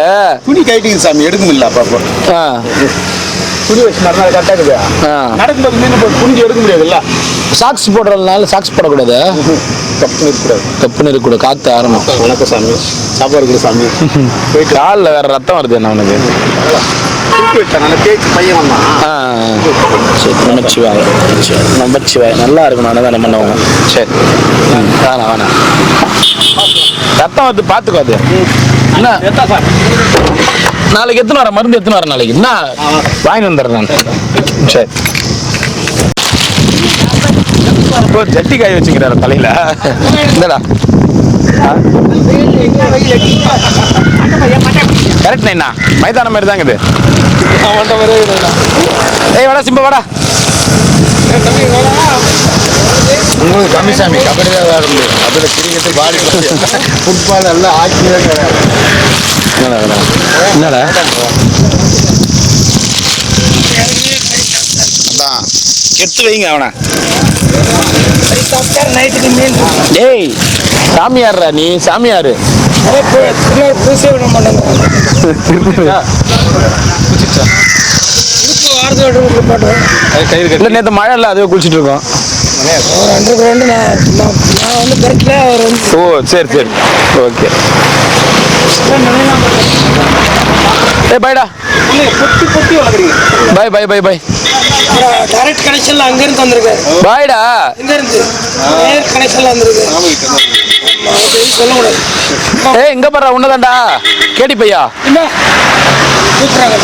துணி கைட்டிங்க சாமி எடுக்க முடியல. அப்பப்போ துணி வச்சு மறுநாள் கரெக்டாக இருக்குதா? நடக்கும்போது மீன் துணிஞ்சு எடுக்க முடியாதுல்ல. சாக்ஸ் போடுறதுனால சாக்ஸ் போடக்கூடாது. தப்புன்னு இருக்கக்கூடாது. தப்புன்னு இருக்கக்கூடாது. காற்று ஆரம்பம். வணக்கம் சாமி. சாப்பாடு இருக்குது சாமி. போயிட்டு காலில் வேற ரத்தம் வருது என்ன உனக்கு? தேய்ச்சி பையன் வந்தான். சரி நமச்சிவாய. நமச்சிவாய. நல்லா இருக்கணும். அன்னதானம் பண்ணவங்க. சரி வேணாம் வேணாம். ரத்தம் வந்து பார்த்துக்கோ. அது என்ன நாளைக்கு எத்தனை வர மருந்து எத்தனை வர நாளைக்கு? என்ன வாங்கி வந்துடுறேன் நான். சரி. இப்போ ஜட்டி காய வச்சுக்கிறாரு தலையில. இந்தடா கரெக்ட் நைண்ணா. மைதானம் மாதிரி தாங்க இது. ஏய் வாடா சிம்பா வாடா. உங்களுக்கு கம்மிசாமி கபடி தான் வேற முடியும். அதில் கிரிக்கெட்டு பாடி ஃபுட்பால் எல்லாம் ஆட்சியே கிடையாது. என்னடா அதான் கெடுத்து வைங்க அவனை. நைட்டுக்கு மீன் டேய் சாமியார்ரா நீ சாமியாரு பூசே விட மாட்டாங்க இல்லை நேற்று மழை இல்லை அதுவே குளிச்சுட்டு இருக்கோம் ஒரு அண்டர் கிரவுண்டு நான் வந்து பெருக்கில் அவர் வந்து ஓ சரி சரி ஓகே ஏய் பைடா பொட்டி வளர்க்குறீங்க. Bye bye bye bye direct கனெக்ஷன்ல அங்கிருந்து வந்திருக்காரு பாய்டா இங்க இருந்து நேர் கனெக்ஷன்ல வந்திருக்காரு சொல்லக்கூடாது ஏய் இங்க பாரு உன்னதான்டா கேடி பையா என்ன கூப்பிட்றாங்க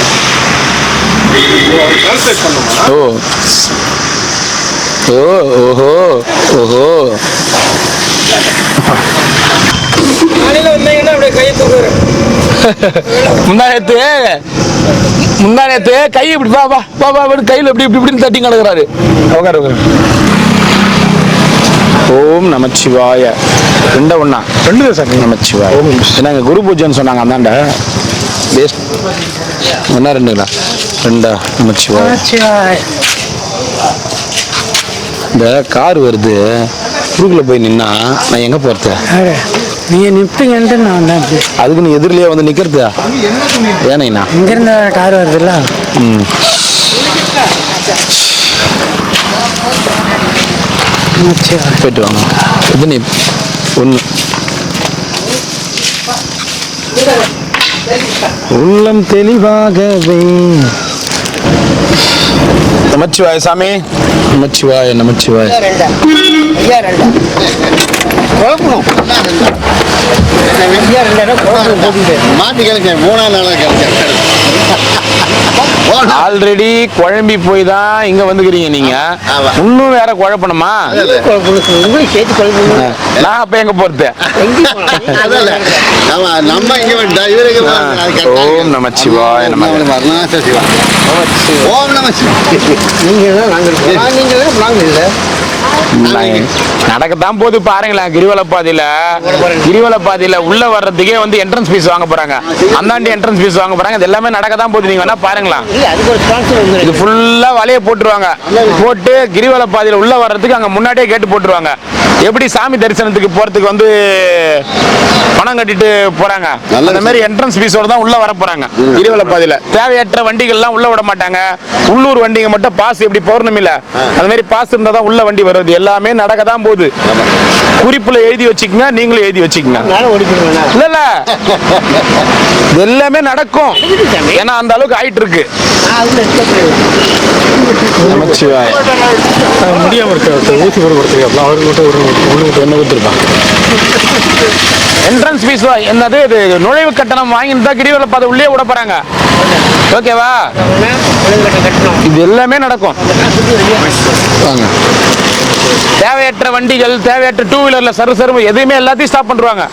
Translate பண்ணுமா? ஓ ஓ ஓஹோ ஓஹோ காலையில் வந்தீங்கன்னா அப்படியே கையை தூக்குறாரு முந்தானத்து கை இப்படி வா வா வா வா கையில் இப்படி இப்படி இப்படின்னு தட்டி கிடக்குறாரு உட்காரு உட்காரு ஓம் நமச்சிவாய ஒண்ணா ரெண்டு சார் நமச்சிவாய நாங்க குரு பூஜைன்னு சொன்னாங்க அந்தாண்ட வேஸ்ட் ஒன்றா ரெண்டுங்களா ரெண்டா நமச்சிவாய இந்த கார் வருது குறுக்குல போய் நின்னா நான் எங்க போறது நீங்க நிற்பீங்கன்ட்டு நான் வந்தேன் அப்படி அதுக்கு நீ எதிரிலேயே வந்து நிக்கிறது ஏனைண்ணா இங்கிருந்து கார் வருதுல்ல ம் போயிட்டு வாங்க இது நீ ஒன்று உள்ளம் தெளிவாகவே நமச்சிவாய சாமி நமச்சிவாய நமச்சிவாய ஐயா ரெண்டா மாட்டி கிழக்கு 3ஆம் நாளாக கிழக்கு ஆல்ரெடி குழம்பி போய் தான் இங்க வந்துக்கிறீங்க நீங்க ஆமா. இன்னும் வேற குழப்பணுமா உங்களுக்கு சேர்த்து குழப்பம் நான் அப்ப எங்க போறது நம்ம இங்க வேண்டாம் இவருக்கு ஓம் நமச்சிவாய நம ஓம் நம நீங்கள் தான் நாங்கள் இருக்கோம் நீங்கள் தான் நாங்கள் இல்லை நடக்கத்தான் போது பாருங்களேன் கிரிவல பாதையில உள்ள வர்றதுக்கே வந்து என்ட்ரன்ஸ் ஃபீஸ் வாங்க போறாங்க அந்தாண்டி என்ட்ரன்ஸ் ஃபீஸ் வாங்க போறாங்க இது எல்லாமே நடக்கத்தான் போகுது நீங்க வேணா பாருங்களா இல்லை அதுக்கு ஒரு ஸ்பான்சர் வந்து இது ஃபுல்லா வலைய போட்டுருவாங்க போட்டு கிரிவல பாதையில உள்ள வர்றதுக்கு அங்க முன்னாடியே கேட்டு போட்டுருவாங்க எப்படி சாமி தரிசனத்துக்கு போறதுக்கு வந்து பணம் கட்டிட்டு போறாங்க அந்த மாதிரி என்ட்ரன்ஸ் ஃபீஸோட தான் உள்ள வர போறாங்க கிரிவல பாதையில தேவையற்ற வண்டிகள்லாம் உள்ள விட மாட்டாங்க உள்ளூர் வண்டிங்க மட்டும் பாஸ் எப்படி பௌர்ணமில அந்த மாதிரி பாஸ் இருந்தா தான் உள்ள வண்டி வருது எல்லாமே நடக்க தான் போகுது குறிப்புல எழுதி வச்சுக்கங்க நீங்களும் எழுதி வச்சுக்கங்க இல்ல இல்ல இது எல்லாமே நடக்கும் ஏன்னா அந்த அளவுக்கு ஆயிட்டு இருக்கு நமச்சிவாய முடியாம இருக்க ஊசி போட கொடுத்துருக்காப்ல அவருக்கு மட்டும் ஒரு என்ன கொடுத்துருப்பான் என்ட்ரன்ஸ் ஃபீஸ் என்னது இது நுழைவு கட்டணம் வாங்கிட்டு தான் கிரிவல பாதை உள்ளே விட போறாங்க ஓகேவா இது எல்லாமே நடக்கும் வாங்க தேவையற்ற வண்டிகள் தேவையற்ற டூ வீலர்ல சரு எதுவுமே எல்லாத்தையும் ஸ்டாப் பண்ணுவாங்க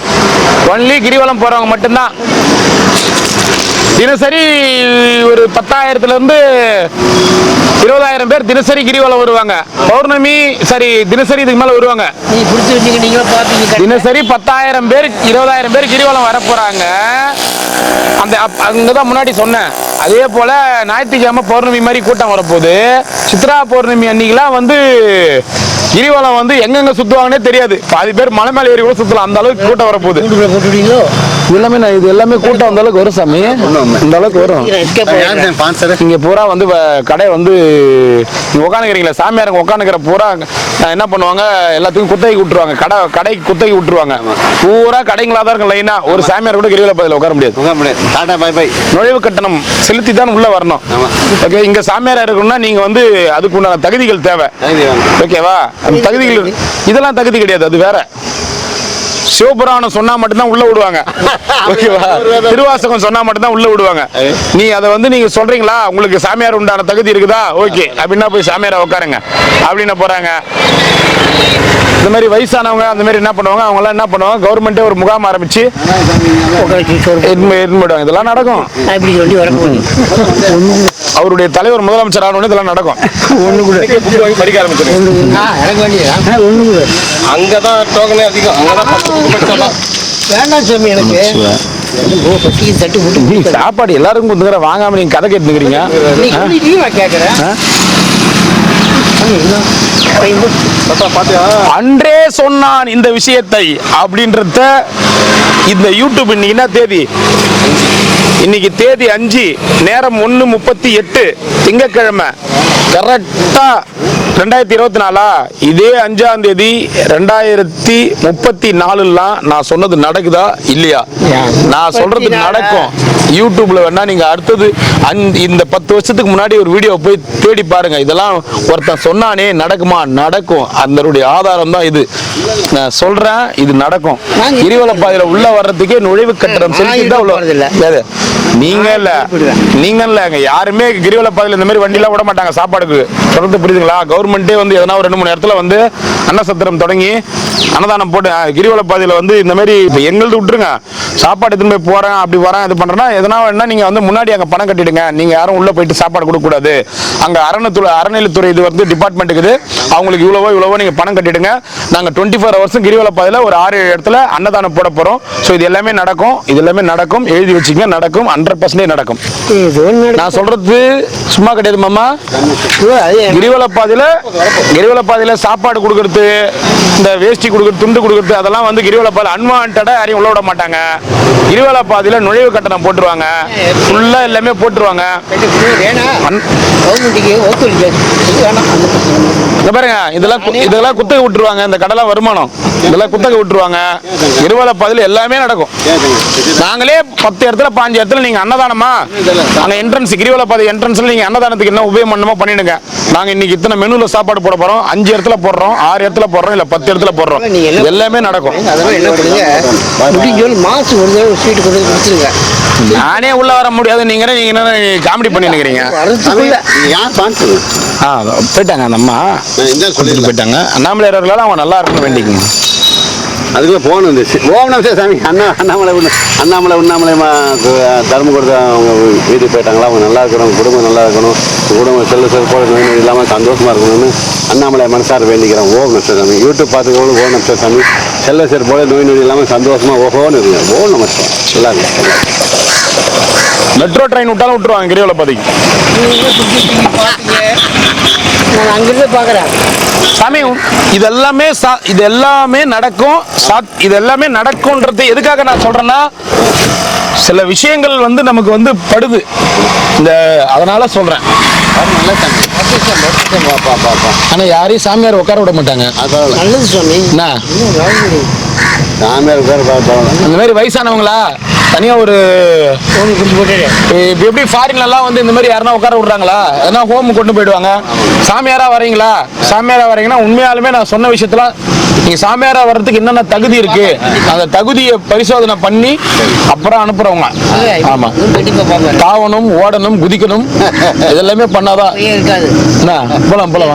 ஒன்லி கிரிவலம் போறவங்க மட்டும்தான் தினசரி ஒரு 10,000 இருந்து 20,000 பேர் தினசரி கிரிவலம் வருவாங்க பௌர்ணமி சரி தினசரி இதுக்கு மேல வருவாங்க தினசரி 10,000 பேர் 20,000 பேர் கிரிவலம் வர போறாங்க அந்த அங்கதான் முன்னாடி சொன்னேன் அதே போல ஞாயிற்றுக்கிழமை பௌர்ணமி மாதிரி கூட்டம் வரப்போகுது சித்ரா பௌர்ணமி அன்னைக்கெல்லாம் வந்து கிரிவலம் வந்து எங்கெங்க சுத்துவாங்கன்னே தெரியாது பாதி பேர் மலை மேல ஏறி கூட சுத்தலாம் அந்த அளவுக்கு கூட்டம் வரப்போகுது எல்லாமே இது எல்லாமே கூட்டம் அந்த அளவுக்கு வரும் சாமி இந்த அளவுக்கு வரும் இங்க பூரா வந்து கடை வந்து நீங்க உட்காந்துக்கிறீங்களா சாமியாருங்க உட்காந்துக்கிற பூரா என்ன பண்ணுவாங்க எல்லாத்துக்கும் குத்தகை விட்டுருவாங்க கடைக்கு குத்தகை விட்டுருவாங்க பூரா கடைங்களா தான் இருக்கும் லைனா ஒரு சாமியார் கூட கிரிவல பதில உட்கார முடியாது நுழைவு கட்டணம் செலுத்தி தான் உள்ள வரணும் ஓகே இங்க சாமியாரா இருக்கணும்னா நீங்க வந்து அதுக்கு உண்டான தகுதிகள் தேவை ஓகேவா அந்த தகுதிகள் இதெல்லாம் தகுதி கிடையாது அது வேற சிவபுராணம் சொன்னா மட்டும்தான் உள்ள விடுவாங்க ஓகேவா திருவாசகம் சொன்னா மட்டும்தான் உள்ள விடுவாங்க நீ அதை வந்து நீங்க சொல்றீங்களா உங்களுக்கு சாமியார் உண்டான தகுதி இருக்குதா ஓகே அப்படின்னா போய் சாமியாரா உட்காருங்க அப்படின்னு போறாங்க இந்த மாதிரி வயசானவங்க அந்த மாதிரி என்ன பண்ணுவாங்க அவங்க எல்லாம் என்ன பண்ணுவாங்க கவர்மெண்டே ஒரு முகாம் ஆரம்பிச்சு இதெல்லாம் நடக்கும் அவருடைய தலைவர் முதலமைச்சர் ஆனோடனே இதெல்லாம் நடக்கும் ஒண்ணு கூட படிக்க ஆரம்பிச்சிருக்கேன் அங்கதான் டோக்கனே அதிகம் அங்கதான் வேண்டாம் சாமி எனக்கு தட்டு போட்டு சாப்பாடு எல்லாருக்கும் கொடுத்துக்கிற வாங்காம நீங்க கதை கேட்டுக்கிறீங்க கேட்கறேன் அன்றே சொன்னான் இந்த விஷயத்தை அப்படின்றத இந்த யூடியூப் இன்னைக்கு என்ன தேதி? இன்னைக்கு தேதி 5, நேரம் 1:38 திங்கட்கிழமை. கரெக்டா 2024 இதே 5ஆம் தேதி 2034 நான் சொன்னது நடக்குதா இல்லையா? நான் சொல்றது நடக்கும். யூடியூப்ல வேணா நீங்க அடுத்தது இந்த 10 வருஷத்துக்கு முன்னாடி ஒரு வீடியோ போய் தேடி பாருங்க. இதெல்லாம் ஒருத்தன் சொன்னானே நடக்குமா? நடக்கும். அதனுடைய ஆதாரம் தான் இது. நான் சொல்றேன், இது நடக்கும். கிரிவல பாதையில உள்ள வர்றதுக்கே நுழைவு கட்டணம் செலுத்தி தான் உள்ள. நீங்க இல்ல யாருமே கிரிவல பாதையில இந்த மாதிரி வண்டி எல்லாம் விட மாட்டாங்க சாப்பாடுக்கு. சொல்றது புரியுதுங்களா? கவர்மெண்டே வந்து எதனா ஒரு 2-3 இடத்துல வந்து அன்னசத்திரம் தொடங்கி அன்னதானம் போட்டு கிரிவல பாதையில வந்து இந்த மாதிரி எங்களுது விட்டுருங்க. சாப்பாடு எடுத்துன்னு போய் போறேன் அப்படி வரேன் இது பண்றேன்னா எதனா வேணா நீங்க வந்து முன்னாடி அங்க பணம் கட்டிடுங்க. நீங்க யாரும் உள்ள போயிட்டு சாப்பாடு கொடுக்க கூடாது. அங்க அறநிலைத்துறை இது வந்து டிபார்ட்மெண்ட் இருக்குது. அவங்களுக்கு இவ்வளவோ நீங்க பணம் கட்டிடுங்க. நாங்க 24 hours கிரிவல பாதையில ஒரு 6-7 இடத்துல அன்னதானம் போட போறோம். ஸோ இது எல்லாமே நடக்கும். எழுதி வச்சுங்க. நடக்கும். 100% நடக்கும். நான் சொல்றது சும்மா கிடையாது மாமா. கிரிவல பாதையில சாப்பாடு கொடுக்கறது, இந்த வேஷ்டி கொடுக்கறது, துண்டு கொடுக்கறது, அதெல்லாம் வந்து கிரிவல பாதையில அன்வான்டா யாரையும் உள்ள விட மாட்டாங்க. கிரிவல பாதையில நுழைவு கட்டணம் போட்டுருவாங்க. ஃபுல்லா எல்லாமே போட்டுருவாங்க. பாருங்க, இதெல்லாம் குத்தகை விட்டுருவாங்க. இந்த கடலாம் வருமானம் இதெல்லாம் குத்தகை விட்டுருவாங்க. கிரிவல பாதையில எல்லாமே நடக்கும். நாங்களே 10 இடத்துல 5 இடத்துல நீங்க அன்னதானமா அங்க என்ட்ரன்ஸ் கிரிவல பாதை என்ட்ரன்ஸ்ல நீங்க அன்னதானத்துக்கு என்ன உபயோகம் பண்ணணுமோ பண்ணிடுங்க. நாங்க இன்னைக்கு இத்தனை மெனுல சாப்பாடு போட போறோம். 5 இடத்துல போடுறோம், 6 இடத்துல போடுறோம், இல்ல 10 இடத்துல போடுறோம். எல்லாமே நடக்கும். நானே உள்ள வர முடியாது. நீங்க காமெடி பண்ணி நிக்கிறீங்க. போயிட்டாங்க அந்த அம்மா போயிட்டாங்க. அண்ணாமலையார்களால அவங்க நல்லா இருக்கணும் வேண்டிக்குங்க. அதுக்குள்ள போன் வந்துச்சு. ஓம் நம சாமி. அண்ணாமலை தர்மம் கொடுத்து அவங்க வீட்டுக்கு போயிட்டாங்களா. அவங்க நல்லா இருக்கணும், குடும்பம் நல்லா இருக்கணும், குடும்பம் செல்ல போல நோய் நொடி இல்லாமல் சந்தோஷமா இருக்கணும்னு அண்ணாமலை மனசார வேண்டிக்கிறோம். ஓம் நம சாமி. யூடியூப் பார்த்துக்கோங்க. ஓம் நம சாமி. செல்ல போல நோய் நொடி இல்லாமல் சந்தோஷமா ஓஹோன்னு இருங்க. ஓம் நம நல்லா இருக்கு. மெட்ரோ ட்ரெயின் விட்டாலும் விட்டுருவாங்க கிரிவல பாதைக்கு. அங்கிருந்து பாக்குறேன் சாமி. இதெல்லாமே நடக்கும். இதெல்லாமே நடக்கும்ன்றது எதுக்காக நான் சொல்றேன்னா, சில விஷயங்கள் வந்து நமக்கு வந்து படுது. அதனால சொல்றேன். ஆனா யாரையும் சாமியார் உட்கார விட மாட்டாங்க. நல்லது சுவாமி. சாமியார் உட்கார இந்த மாதிரி வயசானவங்களா தனியா ஒரு எப்படி ஃபாரின்லாம் வந்து இந்த மாதிரி யாருன்னா உட்கார விடுறாங்களா? எதனா ஹோம் கொண்டு போயிடுவாங்க. சாமியாரா வரீங்கன்னா உண்மையாலுமே நான் சொன்ன விஷயத்துல நீங்க சாமியாரா வர்றதுக்கு என்னென்ன தகுதி இருக்கு, அந்த தகுதியை பரிசோதனை பண்ணி அப்புறம் அனுப்புறவங்க. ஆமா, தாவணும், ஓடணும், குதிக்கணும், இதெல்லாமே பண்ணாதான். போலாம்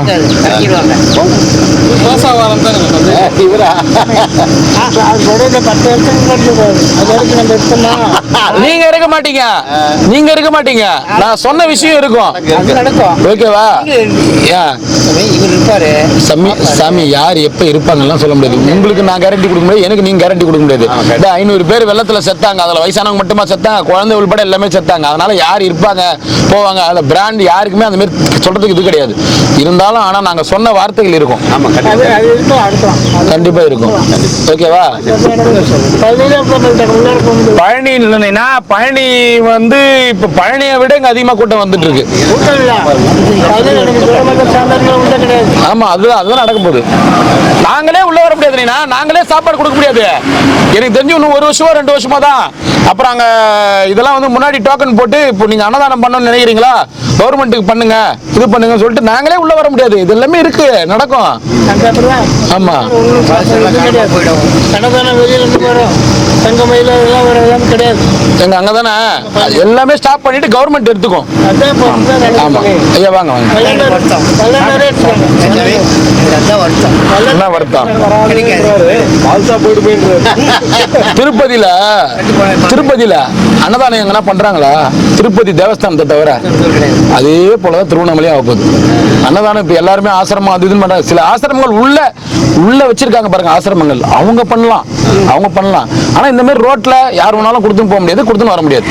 நீங்க இருக்க மாட்டீங்க. நான் சொன்ன விஷயம் இருக்கும். ஓகேவா? சாமி யார் எப்ப இருப்பாங்கலாம் சொல்ல முடியாது. உங்களுக்கு நான் கேரண்டி கொடுக்க முடியாது, எனக்கு நீங்க கேரண்டி கொடுக்க முடியாது. 500 பேர் வெள்ளத்துல செத்தாங்க. அதுல வயசானவங்க மட்டுமா செத்தாங்க? குழந்தை உள்பட எல்லாமே செத்தாங்க. அதனால யார் இருப்பாங்க போவாங்க? அந்த பிராண்ட் யாருக்குமே அந்த மாதிரி சொல்றதுக்கு இது கிடையாது. இருந்தாலும் ஆனா நாங்க சொன்ன வார்த்தைகள் இருக்கும். கண்டிப்பா இருக்கும். ஓகேவா? பழனி இல்லைன்னா பழனி வந்து இப்ப பழனியை விட இங்க அதிகமா கூட்டம் வந்துட்டு இருக்கு. ஆமா, அதுதான் நடக்க போகுது. நாங்களே உள்ள வர முடியாது. நாங்களே சாப்பாடு கொடுக்க முடியாது. எனக்கு தெரிஞ்சு இன்னும் 1 வருஷமோ 2 வருஷமா தான். அப்புறம் அங்க இதெல்லாம் வந்து முன்னாடி டோக்கன் போட்டு இப்போ நீங்க அன்னதானம் பண்ணணும்னு நினைக்கிறீங்களா, கவர்மெண்ட்டுக்கு பண்ணுங்க, இது பண்ணுங்க சொல்லிட்டு நாங்களே உள்ள வர முடியாது. இது எல்லாமே இருக்கு, நடக்கும். ஆமா, எங்க அங்கதானே எல்லாமே ஸ்டாப் பண்ணிட்டு கவர்மெண்ட் எடுத்துக்கும். ஆமா ஐயா, வாங்க என்ன வருத்தம்? திருப்பதியில அன்னதானம் எங்கன்னா பண்றாங்களா? திருப்பதி தேவஸ்தானத்தை தவிர அதே போலதான் திருவண்ணாமலையும் ஆக போகுது. அன்னதானம் இப்ப எல்லாருமே ஆசிரமம் அது இதுன்னு பண்றாங்க. சில ஆசிரமங்கள் உள்ள வச்சிருக்காங்க பாருங்க. ஆசிரமங்கள் அவங்க பண்ணலாம். ஆனா இந்த மாதிரி ரோட்ல யார் வேணாலும் கொடுத்துன்னு போக முடியாது, கொடுத்துன்னு வர முடியாது.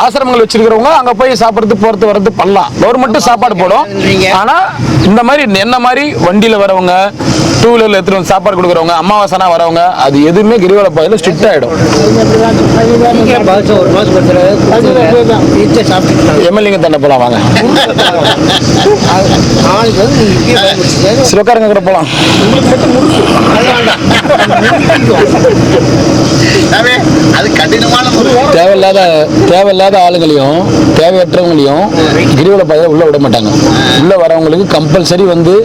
ஆசிரமங்கள் வச்சிருக்கிறவங்க அங்க போய் சாப்பிட்றது போறது வர்றது பண்ணலாம், கவர்மெண்ட் சாப்பாடு போடும். ஆனா இந்த மாதிரி என்ன மாதிரி வண்டியில வரவங்க, டூ வீலர்ல எடுத்துட்டு வந்து சாப்பாடு கொடுக்குறவங்க, அமாவாசனா வரவங்க, அது எதுவுமே கிரிவல பாதையில ஸ்ட்ரிக்ட் ஆயிடும். எம்எல்ஏங்க தண்டை போலாம் வாங்க, சிவக்காரங்க கூட போலாம். தேவையில்லாத ஆளுங்களையும் தேவையற்றவங்களையும் கிரிவல பாதையில உள்ள விட மாட்டாங்க. உள்ள வரவங்களுக்கு கம்பல்சரி வந்து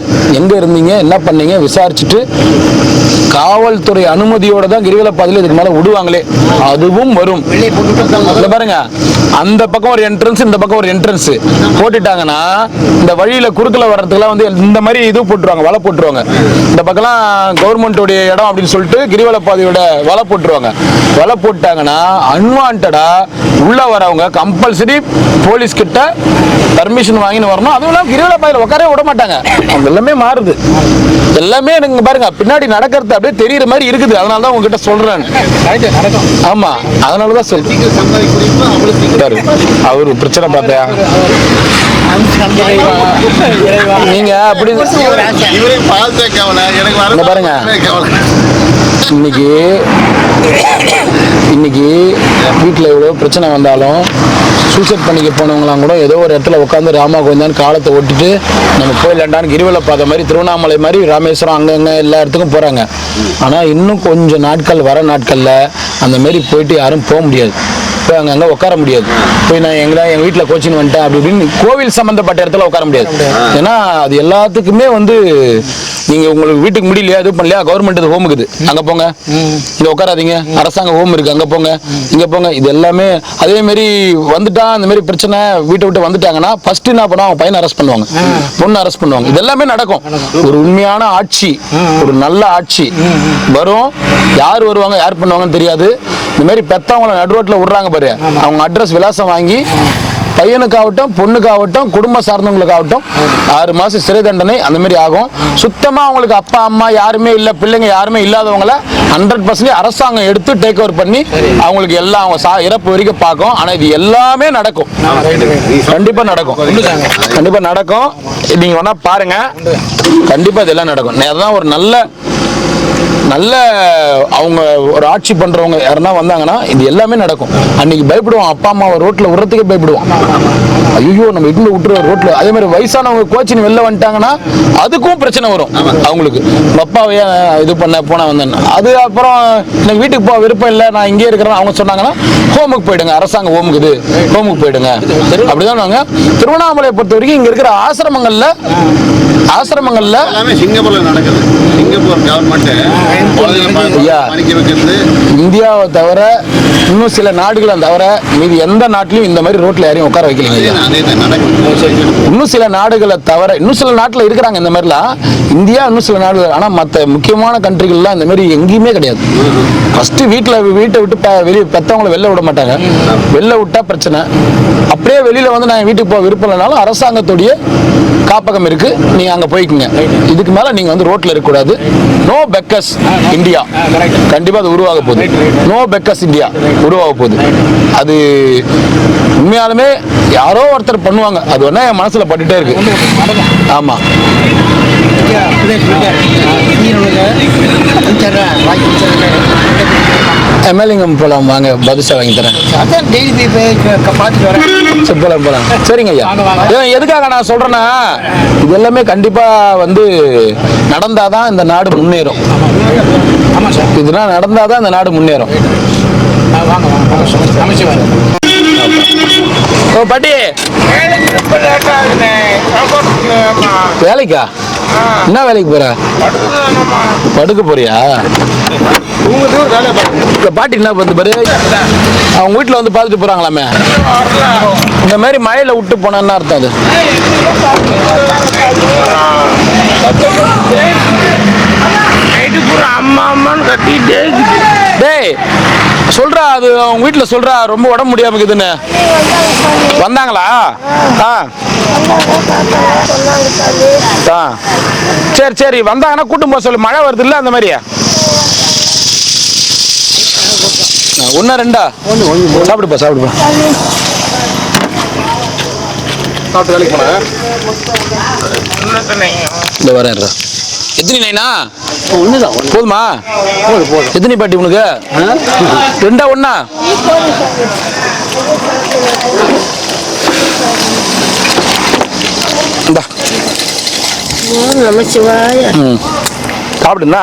எங்க இருந்தீங்க என்ன பண்ணீங்க விசாரிச்சுட்டு காவல்துறை அனுமதியோட தான் கிரிவல பாதையில இதுக்கு மேல விடுவாங்களே. அதுவும் வரும். பாருங்க, அந்த பக்கம் ஒரு என்ட்ரன்ஸ், இந்த பக்கம் ஒரு என்ட்ரன்ஸ் போட்டுட்டாங்கன்னா இந்த வழியில குறுக்கல வர்றதுக்குலாம் வந்து இந்த மாதிரி இது போட்டுருவாங்க, வலை போட்டுருவாங்க. இந்த பக்கம்லாம் கவர்மெண்டோடைய இடம் அப்படின்னு சொல்லிட்டு கிரிவல பாதையோட வலை போட்டுருவாங்க. வலை போட்டாங்கன்னா அன்வான்டா உள்ள வரவங்க கம்பல்சரி போலீஸ் கிட்ட பர்மிஷன் வாங்கின்னு வரணும். அதுவும் இல்லாமல் கிரிவல பாதையில உட்காரவே விட மாட்டாங்க. எல்லாமே மாறுது. எல்லாமே நீங்க பாருங்க, பின்னாடி நடக்கிறது அப்படியே தெரியுற மாதிரி இருக்குது. அதனால தான் உங்ககிட்ட சொல்றேன். ஆமா, அதனாலதான் சொல்றேன். அவரு பிரச்சனை பார்த்தியா நீங்க அப்படி பாருங்க. இன்னைக்கு வீட்டில் எவ்வளோ பிரச்சனை வந்தாலும் சூசைட் பண்ணிக்க போனவங்களாம் கூட ஏதோ ஒரு இடத்துல உட்காந்து ராமா கோவிந்தான்னு காலத்தை ஓட்டிட்டு நம்ம போயிடலாண்டான்னு கிரிவல பாதை மாதிரி திருவண்ணாமலை மாதிரி ராமேஸ்வரம் அங்கங்கே எல்லா இடத்துக்கும் போகிறாங்க. ஆனால் இன்னும் கொஞ்சம் நாட்கள் வர நாட்களில் அந்த மாரி போயிட்டு யாரும் போக முடியாது, போய் அங்கங்கே உட்கார முடியாது. போய் நான் எங்கள் வீட்டில் கோச்சிங் வந்துட்டேன் அப்படி இப்படின்னு கோவில் சம்மந்தப்பட்ட இடத்துல உட்கார முடியாது. ஏன்னா அது எல்லாத்துக்குமே வந்து நீங்கள் உங்களுக்கு வீட்டுக்கு முடியலையா இது பண்ணலையா கவர்மெண்ட் இது ஹோம் இருக்குது அங்கே போங்க, இங்கே உட்காராதீங்க, அரசாங்க ஹோம் இருக்குது அங்கே போங்க, இங்கே போங்க. இது எல்லாமே அதேமாரி வந்துட்டா அந்த மாதிரி பிரச்சனை வீட்டை விட்டு வந்துட்டாங்கன்னா ஃபர்ஸ்ட் என்ன பண்ணுவாங்க, பையனை அரெஸ்ட் பண்ணுவாங்க, பொண்ணு அரெஸ்ட் பண்ணுவாங்க. இது எல்லாமே நடக்கும். ஒரு உண்மையான ஆட்சி, ஒரு நல்ல ஆட்சி வரும். யார் வருவாங்க யார் பண்ணுவாங்கன்னு தெரியாது. இந்த மாதிரி பெத்தவங்களை நடு ரோட்டில் விடுறாங்க பாரு, அவங்க அட்ரஸ் விலாசம் வாங்கி பையனுக்காகட்டும் பொண்ணுக்காகட்டும் குடும்ப சார்ந்தவங்களுக்காகட்டும் 6 மாசம் சிறை தண்டனை அந்த மாதிரி ஆகும். சுத்தமா அவங்களுக்கு அப்பா அம்மா யாருமே இல்லை, பிள்ளைங்க யாருமே இல்லாதவங்கள 100% அரசாங்கம் எடுத்து டேக் ஓவர் பண்ணி அவங்களுக்கு எல்லாம் அவங்க இறப்பு வரைக்கும் பார்க்கும். ஆனா இது எல்லாமே நடக்கும், கண்டிப்பா நடக்கும், கண்டிப்பா நடக்கும். நீங்க வேணா பாருங்க, கண்டிப்பா இதெல்லாம் நடக்கும். அதான் ஒரு நல்ல அவங்க ஒரு ஆட்சி பண்றவங்க யாருன்னா வந்தாங்கன்னா இது எல்லாமே நடக்கும். அன்னைக்கு பயப்படுவான், அப்பா அம்மாவை ரோட்ல விடுறதுக்கே பயப்படுவான். ஐயோ நம்ம இட்டு விட்டுருவோம் ரோட்ல. அதே மாதிரி வயசானவங்க கோச்சின் வெளில வந்துட்டாங்கன்னா அதுக்கும் பிரச்சனை வரும் அவங்களுக்கு. அப்பாவை இது பண்ண போனா வந்தேன், அது அப்புறம் எனக்கு வீட்டுக்கு போக விருப்பம் இல்லை, நான் இங்கே இருக்கிறேன் அவங்க சொன்னாங்கன்னா ஹோமுக்கு போயிடுங்க, அரசாங்க ஹோமுக்கு இது ஹோமுக்கு போயிடுங்க. அப்படிதான் நாங்க திருவண்ணாமலையை பொறுத்த வரைக்கும் இங்க இருக்கிற ஆசிரமங்கள்ல சிங்கப்பூர்ல நடக்குது. சிங்கப்பூர் கவர்மெண்ட் இந்தியாவை தவிர இன்னும் சில நாடுகளை தவிர மீதி எந்த நாட்டிலும் இந்த மாதிரி ரோட்ல யாரையும் உட்கார வைக்கலீங்க. இன்னும் சில நாடுகளை தவிர இன்னும் சில நாட்டில் இருக்கிறாங்க இந்த மாதிரிலாம், இந்தியா இன்னும் சில நாடுகள். ஆனால் மற்ற முக்கியமான கண்ட்ரிகள்லாம் இந்த மாதிரி எங்கேயுமே கிடையாது. ஃபர்ஸ்ட் வீட்டை விட்டு வெளியே பெற்றவங்களை வெளில விட மாட்டாங்க. வெளில விட்டா பிரச்சனை. அப்படியே வெளியில வந்து நான் வீட்டுக்கு போக விருப்பம் இல்லைனாலும் அரசாங்கத்துடைய காப்பகம் இருக்கு, நீங்க அங்க போய்க்குங்க. இதுக்கு மேல நீங்க வந்து ரோட்ல இருக்க கூடாது. நோ பெக்கர்ஸ் இந்தியா, கண்டிப்பா அது உருவாக போகுது. நோ பெக்கர்ஸ் இந்தியா உருவாக போகுது. அது உண்மையாலுமே யாரோ ஒருத்தர் பண்ணுவாங்க, அது ஒன்னா என் மனசுல பட்டுட்டே இருக்கு. ஆமா, எம்எல்ஏங்க போலாம் வாங்க, பதிஷா வாங்கி தரேன். போலாம். சரிங்க ஐயா. எதுக்காக நான் சொல்றேன்னா இது எல்லாமே கண்டிப்பா வந்து நடந்தாதான் இந்த நாடு முன்னேறும். இதெல்லாம் நடந்தாதான் இந்த நாடு முன்னேறும். ஓ பாட்டி வேலைக்கா? என்ன வேலைக்கு போற? படுக்க போறியா? பாட்டி என்ன பண்ணு பாரு, அவங்க வீட்டுல வந்து பாத்துட்டு போறாங்களாமே. இந்த மாதிரி மழையில விட்டு போனா அர்த்தம் அது. அம்மா அம்மான்னு கட்டிட்டு டேய் சொல்றா, அது அவங்க வீட்டுல சொல்றா ரொம்ப உடம்பு முடியாம இருக்குதுன்னு. வந்தாங்களா? சரி வந்தாங்கன்னா கூட்டும் போக சொல்லு, மழை வருது இல்ல அந்த மாதிரியா. ஒன்றா ரெண்டா சாப்பிடுப்பா சாப்பிடுப்பா. சாப்பிட்டு வேலைக்கு போனா இந்த வரேன். எத்தனை நைனா? போதுமா? எத்தனை பாட்டி உனக்கு? ரெண்டா ஒண்ணா? சாப்பிடுண்ணா.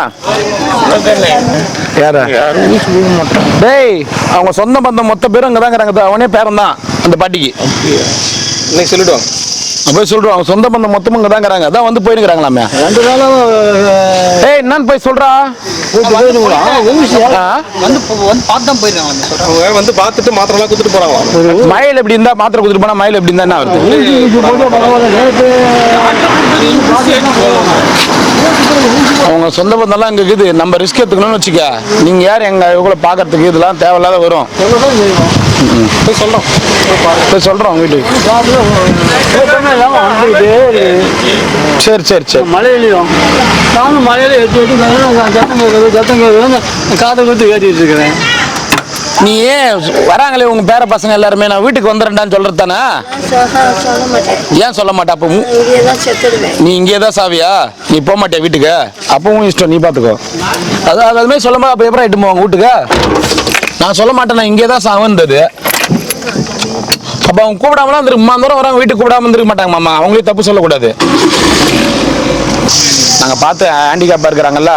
டேய் அவங்க சொந்த பந்தம் மொத்த பேரும் அங்கதான் அவனே பேரன் தான் அந்த பாட்டிக்கு. இன்னைக்கு சொல்லிடுவாங்க. போய் சொல்றோம் அவங்க சொந்த பந்தம் மொத்தமும் இங்க தாங்கிறாங்க. அதான் வந்து போயிருக்கிறாங்களாமே. 2 நாளும் ஏய் என்னன்னு போய் சொல்றா? வந்து பார்த்து தான் போயிருக்காங்க. அவங்க வந்து பார்த்துட்டு மாத்திரலாம் கொடுத்துட்டு போறாங்களா? மயில் எப்படி இருந்தா மாத்திரை கொடுத்துட்டு போனா மயில் எப்படி இருந்தா என்ன வருது? அவங்க சொந்த பந்தம்லாம் இங்க இருக்குது. நம்ம ரிஸ்க் எடுத்துக்கணும்னு வச்சுக்க. நீங்க யார் எங்க இவங்கள பாக்குறதுக்கு இதெல்லாம் தேவையில்லாத வரும். போய் சொல்றோம். போய் சொல்றோம் வீட்டுக்கு. சரி சரி சரி. மலையிலையும் நானும் மலையில எடுத்து சத்தம் காதை கொடுத்து ஏற்றிட்டு இருக்கிறேன். நீ வராங்களே உங்க பேர பசங்க எல்லாருமே நான் வீட்டுக்கு வந்துடுறேன்டான்னு சொல்றது தானே? ஏன் சொல்ல மாட்டா? அப்போ நீ இங்கே தான் சாவியா? நீ போக மாட்டியா வீட்டுக்கு? அப்பவும் இஷ்டம், நீ பாத்துக்கோ. அதுமாதிரி சொல்ல மாட்டா. அப்ப எப்பறம் இட்டு போவாங்க வீட்டுக்கு? நான் சொல்ல மாட்டேன், நான் இங்கே தான் சாவந்தது. அப்ப அவங்க கூப்பிடாமலாம் வந்துருக்கு. தூரம் வராங்க வீட்டுக்கு கூப்பிடாம வந்துருக்க மாட்டாங்க மாமா. அவங்களே தப்பு சொல்லக்கூடாது. நாங்க பார்த்து ஹேண்டிகேப்பா இருக்கிறாங்கல்ல,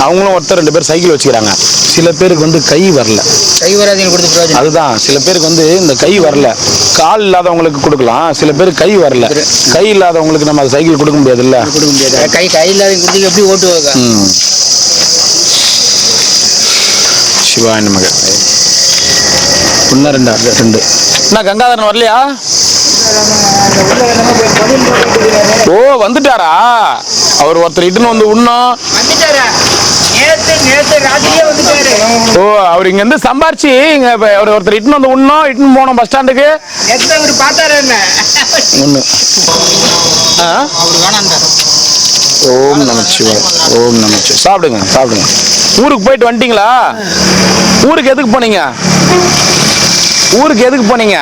அவங்களும் ஒருத்தர் 2 பேர் சைக்கிள் வச்சுக்கிறாங்க. சில பேருக்கு வந்து கை வரல. கை வராதீங்க கொடுத்து அதுதான் சில பேருக்கு வந்து இந்த கை வரல. கால் இல்லாதவங்களுக்கு கொடுக்கலாம். சில பேருக்கு கை வரல. கை இல்லாதவங்களுக்கு நம்ம சைக்கிள் கொடுக்க முடியாது இல்ல? கொடுக்க முடியாது. கை இல்லாதவங்க கொடுத்து எப்படி ஓட்டுவாங்க? சிவாய நமக. ஒன்னா ரெண்டா? 2. என்ன கங்காதரன் வரலையா? ஓ வந்துட்டாரா? அவர் ஒருத்தர் இட்டுன்னு வந்து உண்ணும். ஓ அவர் இங்க இருந்து சம்பாரிச்சு இங்க ஒருத்தர் இட்டுன்னு வந்து உண்ணும். இட்டுன்னு போனோம் பஸ் ஸ்டாண்டுக்கு. ஒண்ணு. ஓம் நமச்சிவாய். ஓம் நமச்சிவாய். சாப்பிடுங்க சாப்பிடுங்க. ஊருக்கு போயிட்டு வந்துட்டீங்களா? ஊருக்கு எதுக்கு போனீங்க? ஊருக்கு எதுக்கு போனீங்க?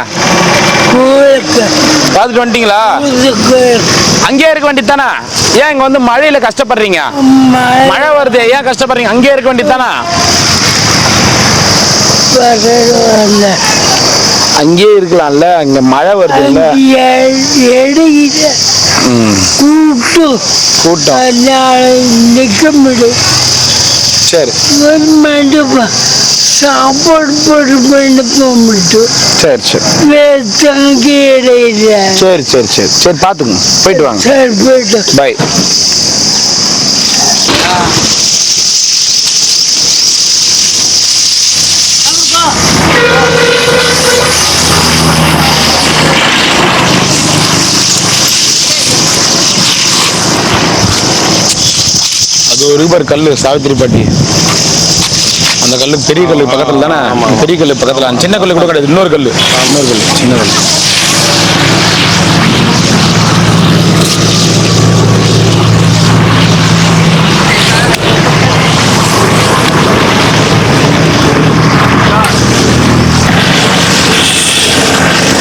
பார்த்துட்டு வந்துட்டீங்களா? அங்கேயே இருக்க வேண்டியது தானே? ஏன் இங்க வந்து மழையில கஷ்டப்படுறீங்க? மழை வருது ஏன் கஷ்டப்படுறீங்க? அங்கேயே இருக்க வேண்டியது தானே? அங்கேயே இருக்கலாம்ல. அங்க மழை வருது இல்ல? கூட்டம் நிக்க முடியும். சரி சாப்பாடு போட்டு போக முடியும். சரி சரி சரி சரி சரி சரி பார்த்துங்க. போயிட்டு வாங்க. சரி போயிட்டு பை. அது ஒரு கல்லு சாவித்திரி பாட்டி. அந்த கல்லு பெரிய கல்லு பக்கத்துல தானே? பெரிய கல்லு பக்கத்துல. சின்ன கல்லு கூட கிடையாது. இன்னொரு கல்லு சின்ன கல்லு.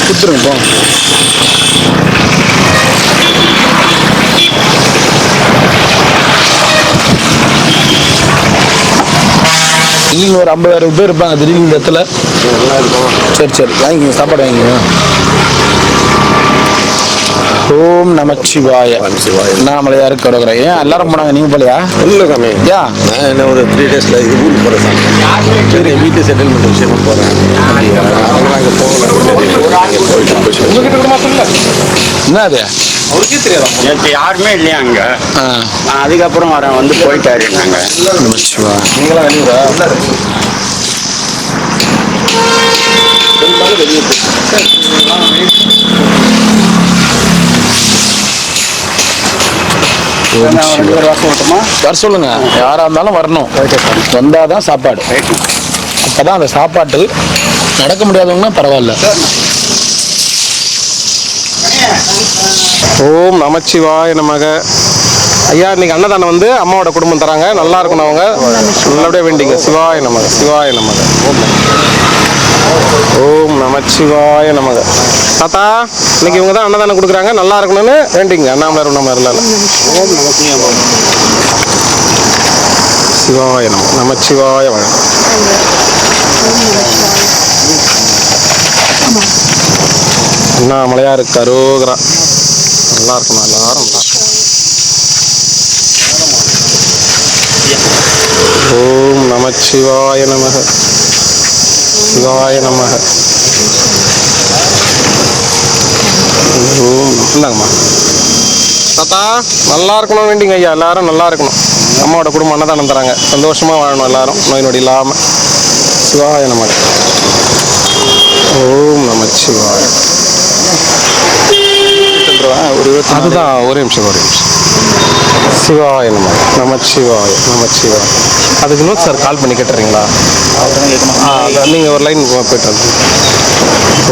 குத்துருங்க போ. திடீர்னு ஒரு 50,000 பேர் இருப்பாங்க திடீர்னு இந்த இடத்துல. சரி சரி வாங்கிக்கோங்க. சாப்பாடு வாங்கிக்கோங்க. ஓம் நமச்சிவாய. அண்ணாமலையார் கரோகரா. ஏன் எல்லாரும் போனாங்க நீங்க போலையா? இல்லை சாமி. ஏன்? நான் என்ன ஒரு 3 டேஸில் இது ஊருக்கு போகிறேன் சாமி. சரி வீட்டு செட்டில்மெண்ட் விஷயமா போகிறேன். அவங்களாம் இங்கே என்ன அது? அவருக்கே தெரியாதா? எனக்கு யாருமே இல்லையா அங்கே. நான் அதுக்கப்புறம் வரேன் வந்து போயிட்டாரு. நாங்கள் நமச்சிவாய. நீங்களாம் வெளியூரா? வர சொல்லுங்க. யாரா இருந்தாலும் வரணும். வந்தாதான் சாப்பாடு. அப்பதான் அந்த சாப்பாட்டு நடக்க முடியாதவங்கன்னா பரவாயில்ல. ஓம் நமச்சிவாய நமக. ஐயா இன்னைக்கு அன்னதானம் வந்து அம்மாவோட குடும்பம் தராங்க, நல்லா இருக்கணும் அவங்க, நல்லபடியாக வேண்டிங்க. சிவாய நமக, சிவாய நமக. ஓம் நமச்சிவாய நமக. தாத்தா இன்னைக்கு இவங்க தான் அன்னதானம் கொடுக்குறாங்க, நல்லா இருக்கணும்னு வேண்டிங்க. அண்ணாமலை உண்ணாமலை சிவாய நம, நமச்சிவாய வழ. அண்ணாமலையார் கரோகரா, நல்லா இருக்கணும், எல்லாரும் நல்லா இருக்கும். ஓம் நமச்சிவாய நமக, சிவாய நமக. ஓம் இந்தாங்கம்மா. தாத்தா நல்லா இருக்கணும் வேண்டிங்க ஐயா, எல்லாரும் நல்லா இருக்கணும். அம்மாவோட குடும்பம் அன்னதானம் தராங்க, சந்தோஷமா வாழணும் எல்லாரும், நோய் நொடி இல்லாமல். சிவாய நமக. ஓம் நமச்சிவாய. அதுதான் ஒரே நிமிஷம், ஒரே நிமிஷம். சிவாய நம, நமச்சிவாய, நமச்சிவாய. அதுக்கு நோட் சார் கால் பண்ணி கேட்டுறீங்களா? நீங்கள் ஒரு லைன் போயிட்டு வந்து.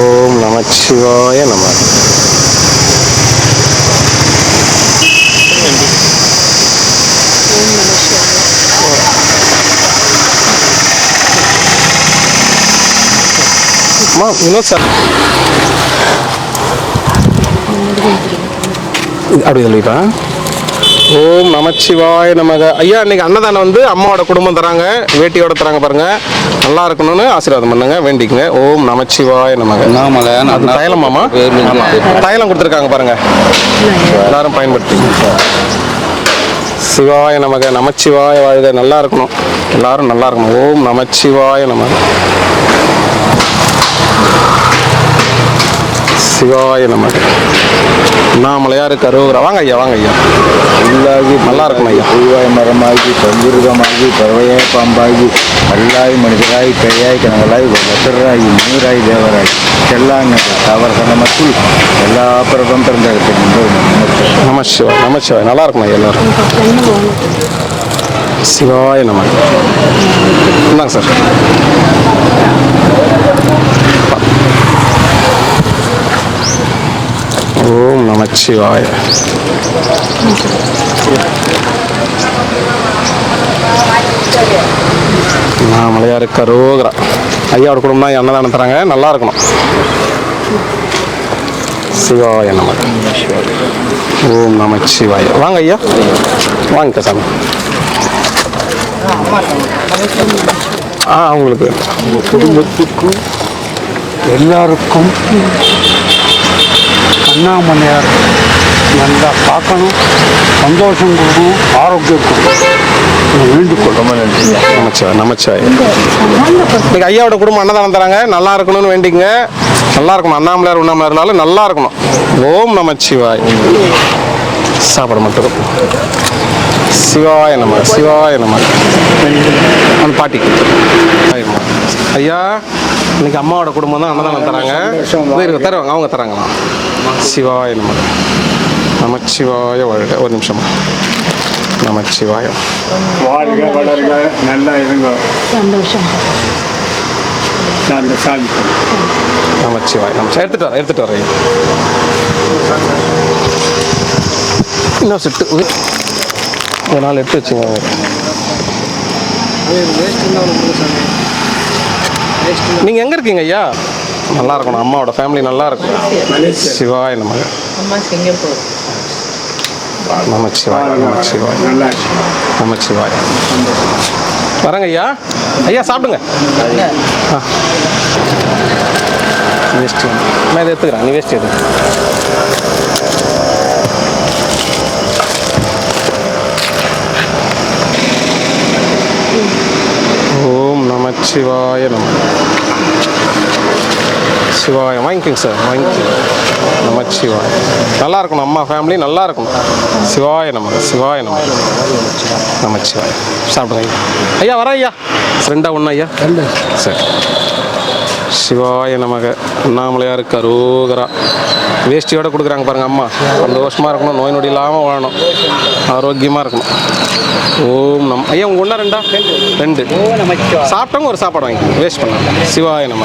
ஓம் நமச்சிவாய நம. வினோத் சார் அப்படி சொல்லிட்டா. ஓம் நமச்சிவாய நமக. ஐயா இன்னைக்கு அன்னதானம் வந்து அம்மாவோட குடும்பம் தராங்க, வேட்டியோட தராங்க பாருங்க, நல்லா இருக்கணும்னு ஆசீர்வாதம் பண்ணுங்க, வேண்டிக்குங்க. ஓம் நமச்சிவாய நமக. அது தைலம் மாமா, தைலம் கொடுத்துருக்காங்க பாருங்க, எல்லாரும் பயன்படுத்திங்க. சிவாய நமக, நமச்சிவாய வாழ்க, நல்லா இருக்கணும், எல்லாரும் நல்லா இருக்கணும். ஓம் நமச்சிவாய நமக. சிவாய நமக. அண்ணாமலையார் கரோகரா. வாங்க ஐயா, வாங்க ஐயா. உள்ளாகி நல்லா இருக்கணும் ஐயா. புழுவாய் மரமாகி பங்குருகமாகி பறவையாய் பாம்பாகி கல்லாய் மனிதராய் கையாய் கனகளாய் வசராய் நீராய் தேவராய் செல்லாங்க தவறகனமத்துள் எல்லா பிறப்பும் பிறந்த நமச்சிவாய், நமச்சிவாய். நல்லா இருக்கணும் ஐயா எல்லாரும். சிவாய நமக. இந்தாங்க சார். ஓம் நமச்சிவாய. அண்ணாமலையார் கரோகரா. ஐயாவோட குடும்பம் தான் அன்னதானம் தராங்க, நல்லா இருக்கணும். சிவாய நமக. ஓம் நமச்சிவாய. வாங்க ஐயா, வாங்க சாமி. அவங்களுக்கு குடும்பத்துக்கும் எல்லாருக்கும் அண்ணாமலையார் நல்லா பார்க்கணும், சந்தோஷம் கொடுக்கணும், ஆரோக்கியம் கொடுக்கணும் வேண்டுகோள். ரொம்ப நன்றி. நமச்சிவாய், நமச்சிவாய். இன்னைக்கு ஐயாவோட குடும்பம் அன்னதானம் தராங்க, நல்லா இருக்கணும்னு வேண்டிங்க, நல்லா இருக்கணும். அண்ணாமலையார் உண்ணாமலையார் நல்லா இருக்கணும். ஓம் நமச்சிவாய். சாப்பிட மட்டும். சிவாய நம, சிவாய நம. அந்த பாட்டி ஐயா இன்னைக்கு அம்மாவோட குடும்பம் தான் அன்னதானம் தராங்க, தருவாங்க, அவங்க தராங்களா? சிவாய நம, நமச்சிவாய வாழ்க. ஒரு நிமிஷம். நமச்சிவாய. வாழ்க வளர்க, நல்லா இருங்க, சந்தோஷம். நமச்சிவாய. நம்ம எடுத்துட்டு வரேன். இன்னும் செட்டு ஒரு நாள் எடுத்து வச்சுங்க. நீங்க எங்க இருக்கீங்க ஐயா? நல்லா இருக்கணும், அம்மாவோட ஃபேமிலி நல்லா இருக்கும். சிவாய நமக. நமச்சிவாய, நமச்சிவாய, நமச்சிவாய. வரங்க ஐயா. ஐயா சாப்பிடுங்க. வேஸ்ட் நான் இதை எடுத்துக்கிறேன், நீ வேஸ்ட் எது. ஓம் நமச்சிவாய நம. சிவாய. வாங்கிக்கோங்க சார், வாங்கிக்கோங்க. நமச்சிவாய. நல்லா இருக்கணும், அம்மா ஃபேமிலி நல்லா இருக்கணும். சிவாய நம, சிவாய நம. நமச்சிவாய. சாப்பிடுங்க ஐயா. ஐயா வர ஐயா, ஃப்ரெண்டாக ஒன்றா ஐயா. சரி. சிவாய நமக. அண்ணாமலையார் கரோகரா. வேஷ்டியோட கொடுக்குறாங்க பாருங்க அம்மா, சந்தோஷமாக இருக்கணும், நோய் நொடி இல்லாமல் வாழணும், ஆரோக்கியமாக இருக்கணும். ஓம் நம். ஐயா உங்கள் ஒன்றா ரெண்டா? ரெண்டு. சாப்பிட்டவங்க ஒரு சாப்பாடு வாங்கி வேஸ்ட் பண்ணாங்க. சிவாய நம.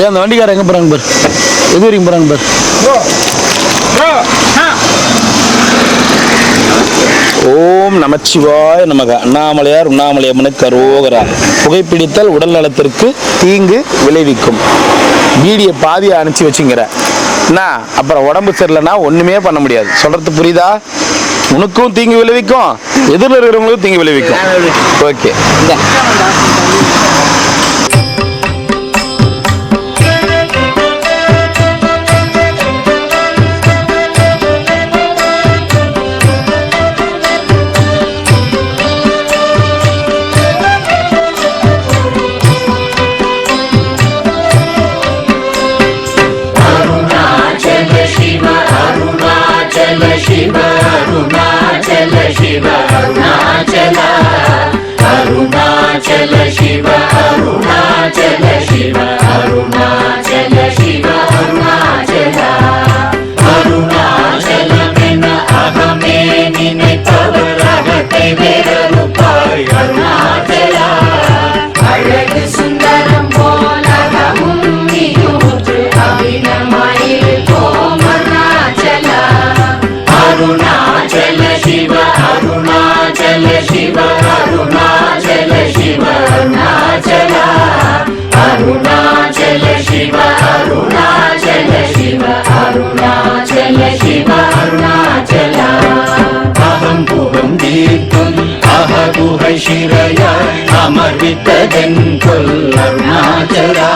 ஏன் அந்த வண்டிக்காரர் எங்கே போகிறாங்க பார், எது வரைக்கும் போகிறாங்க பார். ஓம் நமச்சிவாய நமக. அண்ணாமலையார் உண்ணாமலையம்மனுக்கு கரோகரா. புகைப்பிடித்தல் உடல் நலத்திற்கு தீங்கு விளைவிக்கும். வீடியை பாதியை அனுப்பிச்சி வச்சுங்கிற என்ன, அப்புறம் உடம்பு சரியில்லைன்னா ஒன்றுமே பண்ண முடியாது. சொல்கிறது புரியுதா? உனக்கும் தீங்கு விளைவிக்கும், எதிரில் இருக்கிறவங்களுக்கும் தீங்கு விளைவிக்கும். ஓகே, அமர்வித்ததென் கொல் அருணாச்சலா.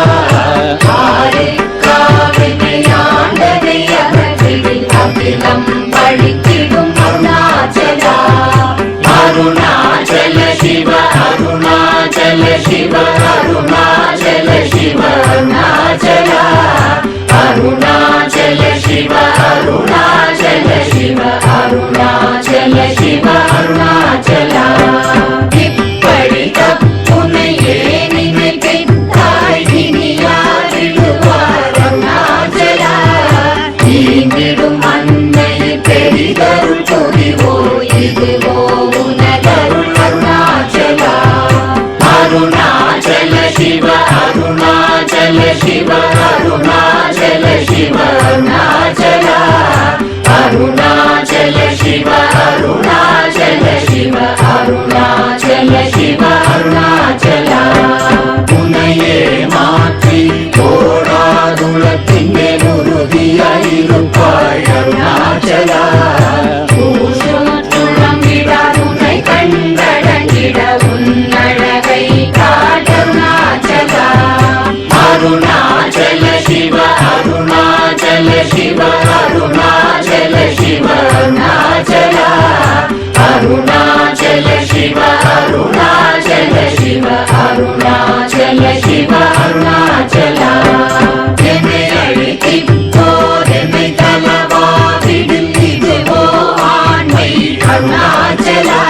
அகிலம் பழித்திடும் அருணாச்சலா. அருணாச்சல சிவ அருணாச்சல சிவ அருணாச்சல சிவ அருணாச்சலா. அருணாச்சல சிவ அருணாச்சல சிவ அருணாச்சல சிவ அருணாச்சலா. இப்படி தப்புனையே நினைத்தாய் இனியாரிடுவார் அருணாச்சலா. ஈந்திடும் அன்னை பெரிதருள் புரிவோ இதுவோ உனதருள் அருணாச்சலா. அருணாச்சல சிவ அருணாச்சல சிவ அருணாச்சல சிவ அருணாச்சலா. அருணாச்சல சிவ அருணாச்சல சிவ அருணாச்சல சிவ அருணாச்சலா. உனையே மாற்றி ஓடாதுலத்தின் மேல் உறுதியாயிருப்பாய் அருணாச்சலா. துளம்பிடாதுனை கண்டடங்கிட உன்னழகை காட்டருணாச்சலா. அருணாச்சல சிவ அருணாச்சல சிவ அருணாச்சல சிவ அருணாச்சலா. அருணாச்சல சிவ அருணாச்சல சிவ அருணாச்சல சிவ அருணாச்சலா. என்னை அழைத்திப்போர் என்னை தலவாதிடில் இதுவோ ஆண்மை அருணாச்சலா.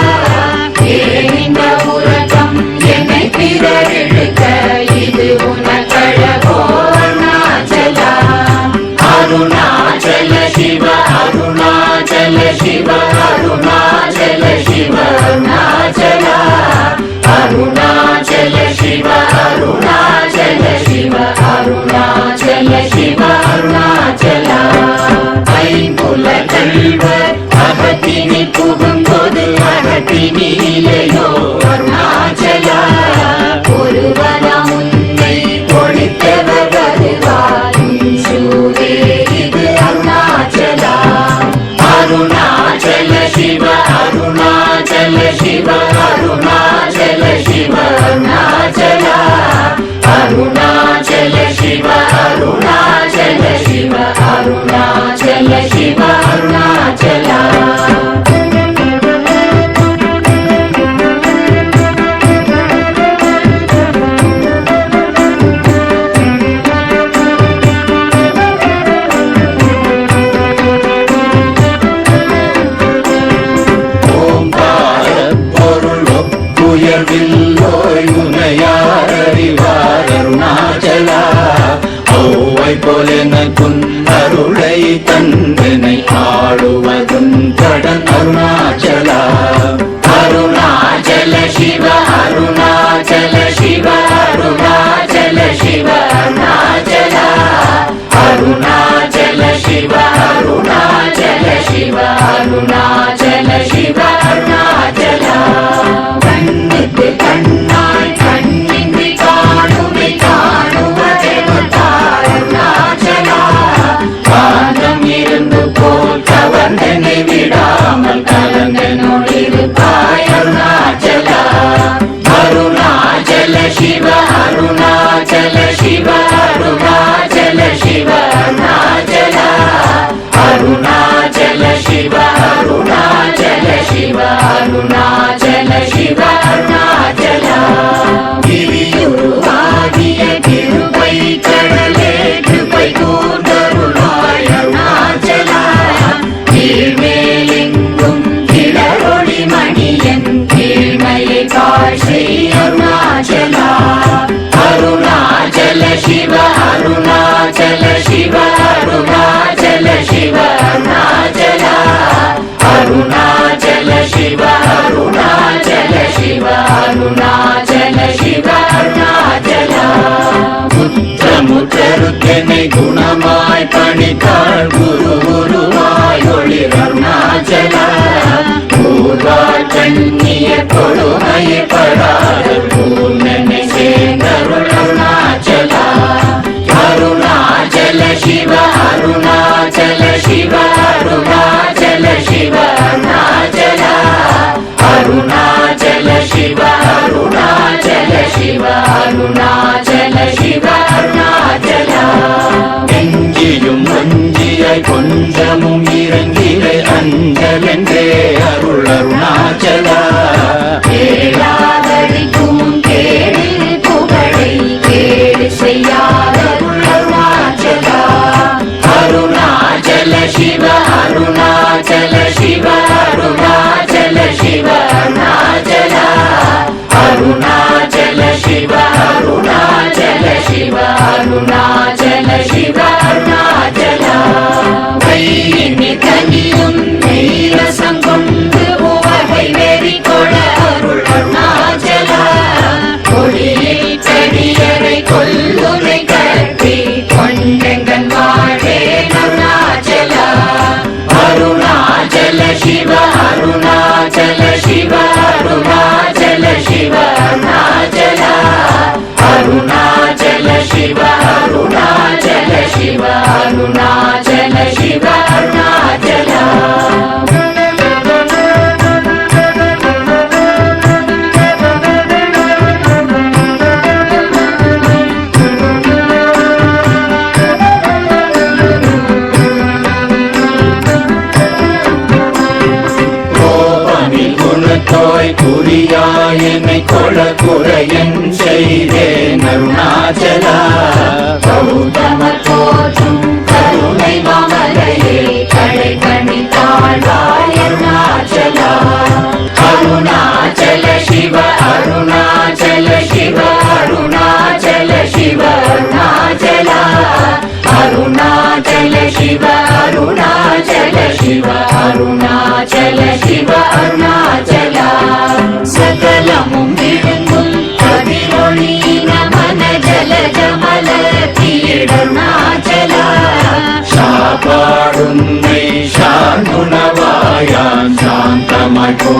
ஏனிந்த உலகம் என்னை பிறரெடுக்க இது உனக்கழகோ அருணாச்சலா. அருணாச்சல சிவ அருணாச்சல சிவ அருணாச்சல சிவ அருணாச்சலா. அருணாச்சல சிவ அருணாச்சல சிவ அருணாச்சல சிவ அருணாச்சலா. ஐம்புல கல்வர் அகத்தினி புகும்போது அகத்தினிலையோ அருணாச்சலா. ஒருவனம் உன்னை ஒழித்தவர் வருவாரும் சூரே இது அருணாச்சலா. அருணாச்சல சிவ அருணாச்சல சிவ அருணாச்சல சிவ அருணாச்சலா. அருணாச்சல சிவ அருணாச்சல சிவ அருணாச்சல சிவ அருணாச்சலா. ஓம் பாரத் शिव अरुणाचल शिव अरुणाचल अरुणाचल शिव अरुणाचल शिव अरुणाचल शिव अरुणाचल गिरियुरुवागिय கிருபை கடலே கிருபை கூர்ந்தருளாய் அருணாச்சல கீழ்மேலெங்கும் கிளரொளி மணியன் கீழ்மையை காட்சி அருணாச்சல அருணாச்சல சிவ அருணாச்சல சிவ அருணாச்சல சிவ அருணாச்சல அருணாச்சல சிவ அருணாச்சல சிவ அருணாச்சல சிவ அருணாச்சல முற்றமுற்றருக்கெனை குணமாய் பணித்தாள் குரு குருவாய் ஒளிர் அருணாச்சல கூர்வாள் கண்ணிய கொடுமையை படாத பூர்ணனை சேர்ந்தருள் அருணாச்சல அருணாச்சல சிவ அருணாச்சல சிவ அருணாச்சல சிவ அருணாச்சல அருணாச்சல சிவ அருணாச்சல சிவ அருணாச்சல சிவ அருணாச்சல நெஞ்சியும் வஞ்சியாய் கொஞ்சமும் இறங்கிலே அஞ்சலென்றே அருள் அருணாச்சல கேளாதடிக்கும் கேடு புகழை கேடு செய்யாத அருணாச்சல அருணாச்சல சிவ அருணாச்சல சிவ அருணாச்சல சிவ அருணாச்சல அருணாச்சல சிவ அருணாச்சல சிவ அருணாச்சல சிவ அருணாச்சல கையினி தனியும் நீரசம் கொண்டு உவகை வெறி கொள அருள் அருணாச்சல கொடியில் செடியரை கொல்லுனை கட்டி கொண்டெங்கன் வாழே அருணாச்சல அருணாச்சல சிவ அருணாச்சல சிவ அருணாச்சல சிவ அருணாச்சல அருணாச்சல சிவ அருணாச்சல சிவ அருணாச்சல சிவ அருணாச்சல குணத்தோய் குறியாய் என்னை கொள குறையன் செய்தேன் அருணாச்சல கௌதமர் போற்றும் கருணை மாமலையே கடை கணித்தாழ்வாய் அருணாச்சல அருணாச்சல சிவ அருணாச்சல சிவ அருணாச்சல சிவ அருணாச்சல அருணாச்சல சிவ அருணாச்சல சிவ அருணாச்சல சிவ அருணாச்சல சகலமும் விழுங்கும் கதிரொளியின மனஜல ஜமல தீடருணாச்சல சாப்பாடுன்னை சாந்துணவாயான் சாந்தமாய் போ